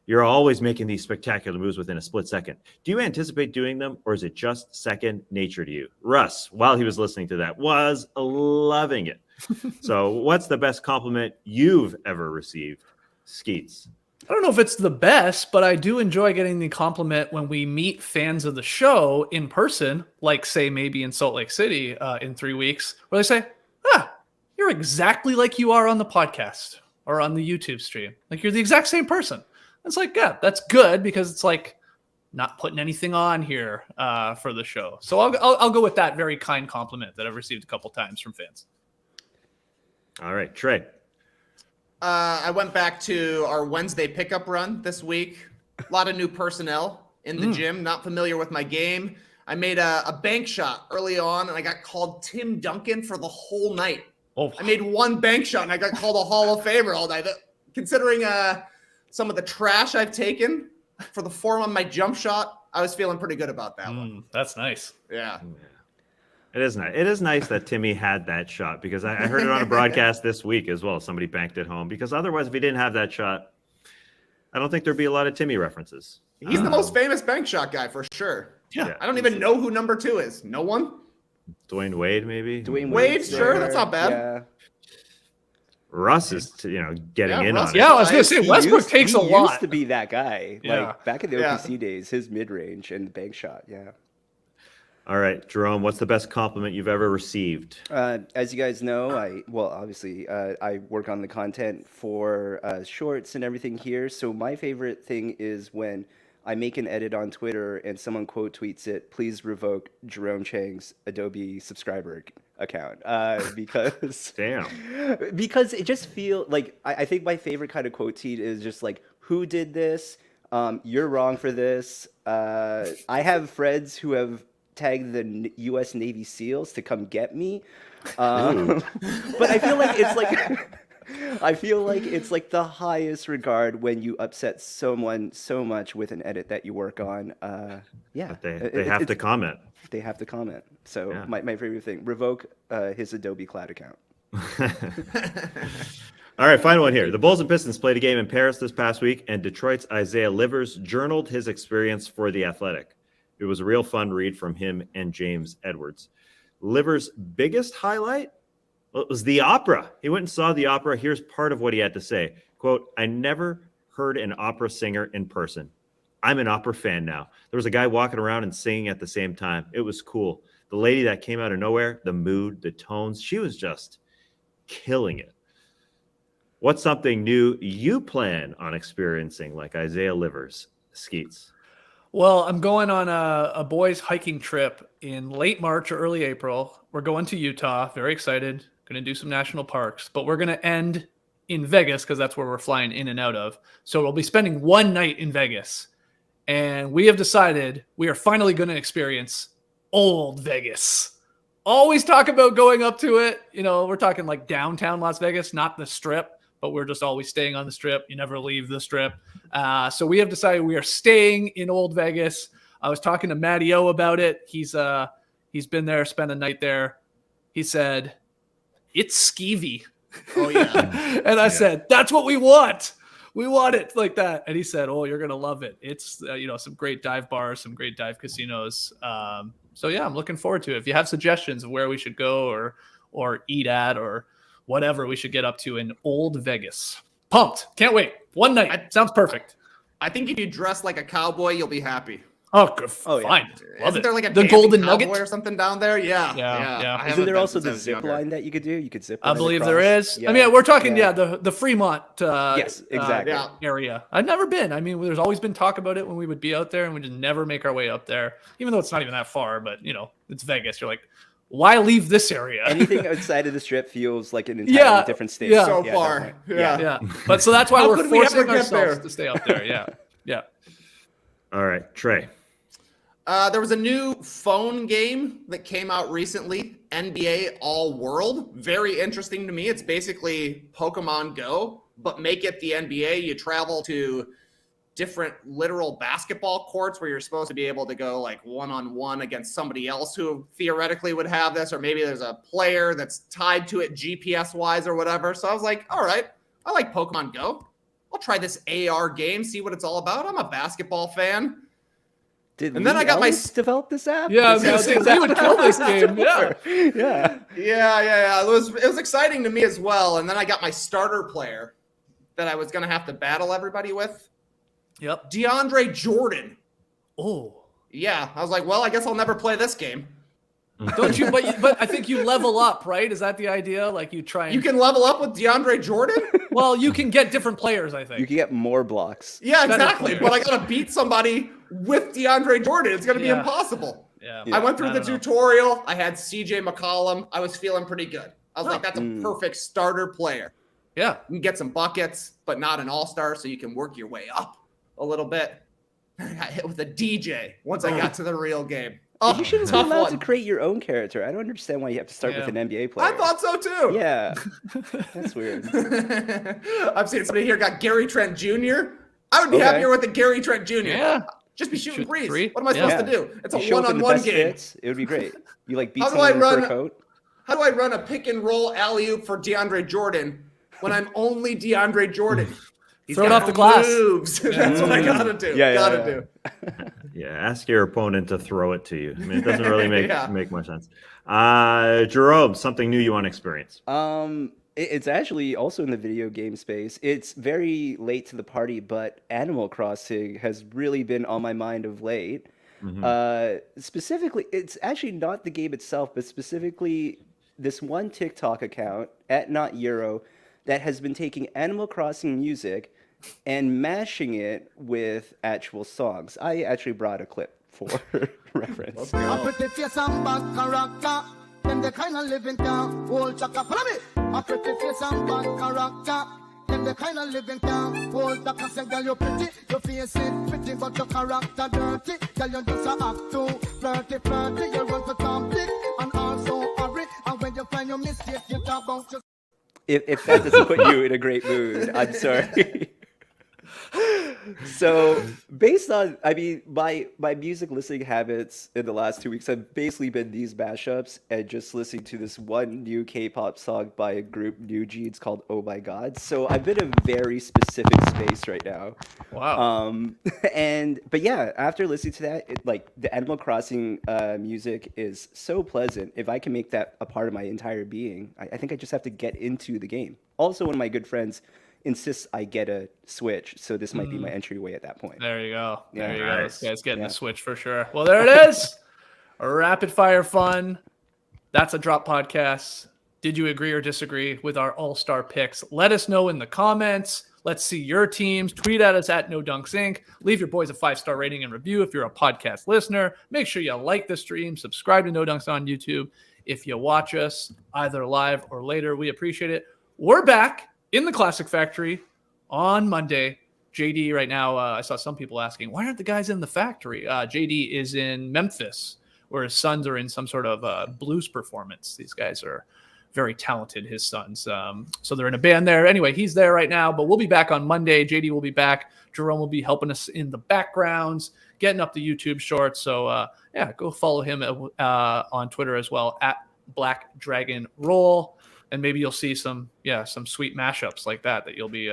You're always making these spectacular moves within a split second. Do you anticipate doing them, or is it just second nature to you? Russ, while he was listening to that, was loving it. So what's the best compliment you've ever received? Skeets. I don't know if it's the best, but I do enjoy getting the compliment when we meet fans of the show in person, like say maybe in Salt Lake City in 3 weeks, where they say, you're exactly like you are on the podcast or on the YouTube stream. Like you're the exact same person. It's like, yeah, that's good because it's like not putting anything on here for the show. So I'll go with that very kind compliment that I've received a couple times from fans. All right, Trey. I went back to our Wednesday pickup run this week. A lot of new personnel in the gym, not familiar with my game. I made a bank shot early on, and I got called Tim Duncan for the whole night. Oh. I made one bank shot, and I got called a Hall of Famer all night. Considering some of the trash I've taken for the form on my jump shot, I was feeling pretty good about that one. That's nice. Yeah. It is nice. It is nice that Timmy had that shot because I heard it on a broadcast this week as well. Somebody banked it home because otherwise, if he didn't have that shot, I don't think there'd be a lot of Timmy references. He's the most famous bank shot guy for sure. Yeah. I don't even know who number 2 is. No one? Dwayne Wade, maybe. Dwayne Wade, Wade's sure. there. That's not bad. Yeah. Russ is, getting in Russ- on it. Yeah, I was going to say, He Westbrook takes a he lot. used to be that guy. Yeah. Like back in the Yeah. OPC days, his mid-range and the bank shot. Yeah. All right, Jerome, what's the best compliment you've ever received? As you guys know, obviously I work on the content for shorts and everything here. So my favorite thing is when I make an edit on Twitter and someone quote tweets it, please revoke Jerome Chang's Adobe subscriber account. Because because it just feels like I think my favorite kind of quote tweet is just like, who did this? You're wrong for this. I have friends who have tagged the U.S. Navy SEALs to come get me. But I feel like it's like the highest regard when you upset someone so much with an edit that you work on. Yeah, But they have to comment. They have to comment. So Yeah. my favorite thing: revoke his Adobe Cloud account. All right, final one here. The Bulls and Pistons played a game in Paris this past week, and Detroit's Isaiah Livers journaled his experience for The Athletic. It was a real fun read from him and James Edwards. Livers' biggest highlight was the opera. He went and saw the opera. Here's part of what he had to say. Quote, I never heard an opera singer in person. I'm an opera fan now. There was a guy walking around and singing at the same time. It was cool. The lady that came out of nowhere, the mood, the tones, she was just killing it. What's something new you plan on experiencing like Isaiah Livers? Skeets. Well, I'm going on a boys hiking trip in late March or early April. We're going to Utah. Very excited. Going to do some national parks, but we're going to end in Vegas because that's where we're flying in and out of. So we'll be spending one night in Vegas. And we have decided we are finally going to experience old Vegas. Always talk about going up to it. We're talking like downtown Las Vegas, not the Strip, but we're just always staying on the Strip. You never leave the Strip. So we have decided we are staying in Old Vegas. I was talking to Matty O about it. He's been there, spent a night there. He said, it's skeevy. Oh, yeah. And I said, that's what we want. We want it like that. And he said, oh, you're going to love it. It's, some great dive bars, some great dive casinos. So yeah, I'm looking forward to it. If you have suggestions of where we should go or eat at or whatever we should get up to in Old Vegas. Pumped. Can't wait. One night. Sounds perfect. I think if you dress like a cowboy, you'll be happy. Oh, good. Oh, yeah. Fine. Love Isn't it. there like a the dancing Golden cowboy Nugget? or something down there? Yeah. Yeah. I Isn't haven't there been also since the I was zip younger. line that you could do? You could zip I line believe across. there is. Yeah. I mean, we're talking, Yeah. the Fremont Yes, exactly. Yeah. area. I've never been. I mean, there's always been talk about it when we would be out there, and we just never make our way up there, even though it's not even that far. But it's Vegas. You're like, why leave this area? Anything outside of the strip feels like an entirely different state. yeah. So Yeah, far. definitely. Yeah. But so that's why How we're could we ever forcing get ourselves there? to stay up there. Yeah. All right, Trey. There was a new phone game that came out recently, NBA All World. Very interesting to me. It's basically Pokemon Go, but make it the NBA. You travel to different literal basketball courts where you're supposed to be able to go like one-on-one against somebody else who theoretically would have this, or maybe there's a player that's tied to it GPS-wise or whatever. So I was like, all right, I like Pokemon Go. I'll try this AR game, see what it's all about. I'm a basketball fan. And then I got my develop this app. Yeah, I was gonna say, he would kill this game. Yeah. Yeah. It was exciting to me as well. And then I got my starter player that I was going to have to battle everybody with. Yep. DeAndre Jordan. Oh. Yeah. I was like, well, I guess I'll never play this game. Don't you? But I think you level up, right? Is that the idea? Like you try and You can level up with DeAndre Jordan? well, you can get different players, I think. You can get more blocks. Yeah, Better exactly. players. But I got to beat somebody with DeAndre Jordan. It's going to be Yeah. impossible. Yeah. I went through I the don't know. tutorial. I had CJ McCollum. I was feeling pretty good. I was like, that's a perfect starter player. Yeah. You can get some buckets, but not an all-star, so you can work your way up a little bit. I got hit with a DJ once I got to the real game. Oh, You shouldn't be tough allowed one. to create your own character. I don't understand why you have to start with an NBA player. I thought so too. Yeah, that's weird. I've seen somebody here got Gary Trent Jr. I would be Okay. happier with the Gary Trent Jr. Yeah. Just be shooting Shoot threes. three. What am I supposed Yeah. to do? It's a You show up in the one-on-one best game. fits, it would be great. You like beat How do someone I in a fur run- coat. How do I run a pick and roll alley-oop for DeAndre Jordan when I'm only DeAndre Jordan? He's Throw it got off the no glass. moves. That's what I gotta do. Yeah, gotta yeah. do. Yeah, ask your opponent to throw it to you. I mean, it doesn't really make Yeah. make much sense. Jerome, something new you want to experience? It's actually also in the video game space. It's very late to the party, but Animal Crossing has really been on my mind of late. Specifically, it's actually not the game itself, but specifically this one TikTok account at Not Euro that has been taking Animal Crossing music and mashing it with actual songs. I actually brought a clip for reference. A pretty face and bad character. Them the kind of living down. Whole chaka. Follow me. A pretty face and bad character. Them the kind of living down. Whole chaka. Say, girl, you pretty. Your face is pretty, but your character dirty. Girl, you just a act too flirty. You run for topic and also hurry. And when you find your mistake, you talk about your... If that doesn't put you in a great mood, I'm sorry. So based on, I mean, my music listening habits in the last 2 weeks have basically been these mashups and just listening to this one new K-pop song by a group, New Jeans, called Oh My God. So I'm in a very specific space right now. Wow. But yeah, after listening to that, like the Animal Crossing music is so pleasant. If I can make that a part of my entire being, I think I just have to get into the game. Also, one of my good friends insists I get a Switch, so this might be my entryway at that point. There you go. There you go. Nice. This guy's getting a Switch for sure. Well, there it is. Rapid fire fun. That's a drop podcast. Did you agree or disagree with our all-star picks? Let us know in the comments. Let's see your teams. Tweet at us at No Dunks Inc. Leave your boys a 5-star rating and review if you're a podcast listener. Make sure you like the stream. Subscribe to No Dunks on YouTube if you watch us either live or later. We appreciate it. We're back in the Classic Factory on Monday. JD right now, I saw some people asking, why aren't the guys in the factory? JD is in Memphis, where his sons are in some sort of blues performance. These guys are very talented, his sons. So they're in a band there. Anyway, he's there right now, but we'll be back on Monday. JD will be back. Jerome will be helping us in the backgrounds, getting up the YouTube shorts. So yeah, go follow him on Twitter as well, at Black Dragon Roll. And maybe you'll see some sweet mashups like that you'll be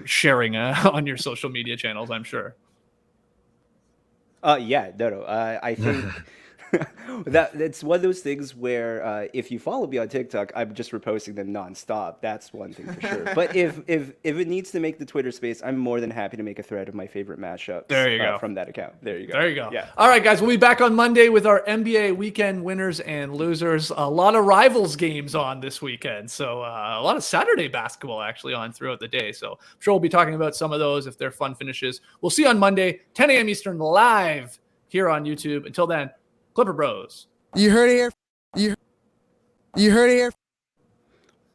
sharing on your social media channels, I'm sure. I think That's one of those things where if you follow me on TikTok, I'm just reposting them nonstop. That's one thing for sure. But if it needs to make the Twitter space, I'm more than happy to make a thread of my favorite matchups. There you go. From that account. There you go. There you go. Yeah. All right, guys. We'll be back on Monday with our NBA weekend winners and losers. A lot of rivals games on this weekend. So a lot of Saturday basketball actually on throughout the day. So I'm sure we'll be talking about some of those if they're fun finishes. We'll see you on Monday, 10 a.m. Eastern, live here on YouTube. Until then, Clipper Bros. You heard it here. You heard it here.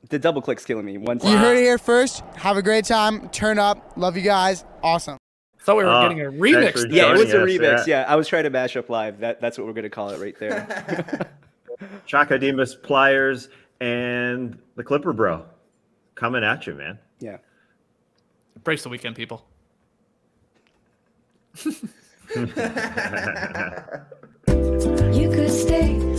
The double click's killing me. One time. You heard it here first. Have a great time. Turn up. Love you guys. Awesome. Thought we were getting a remix. thanks for Yeah, it was a joining us, remix. Yeah, I was trying to mash up live. That's what we're gonna call it right there. Chakademus Pliers and the Clipper Bro coming at you, man. Yeah. Brace the weekend, people. You could stay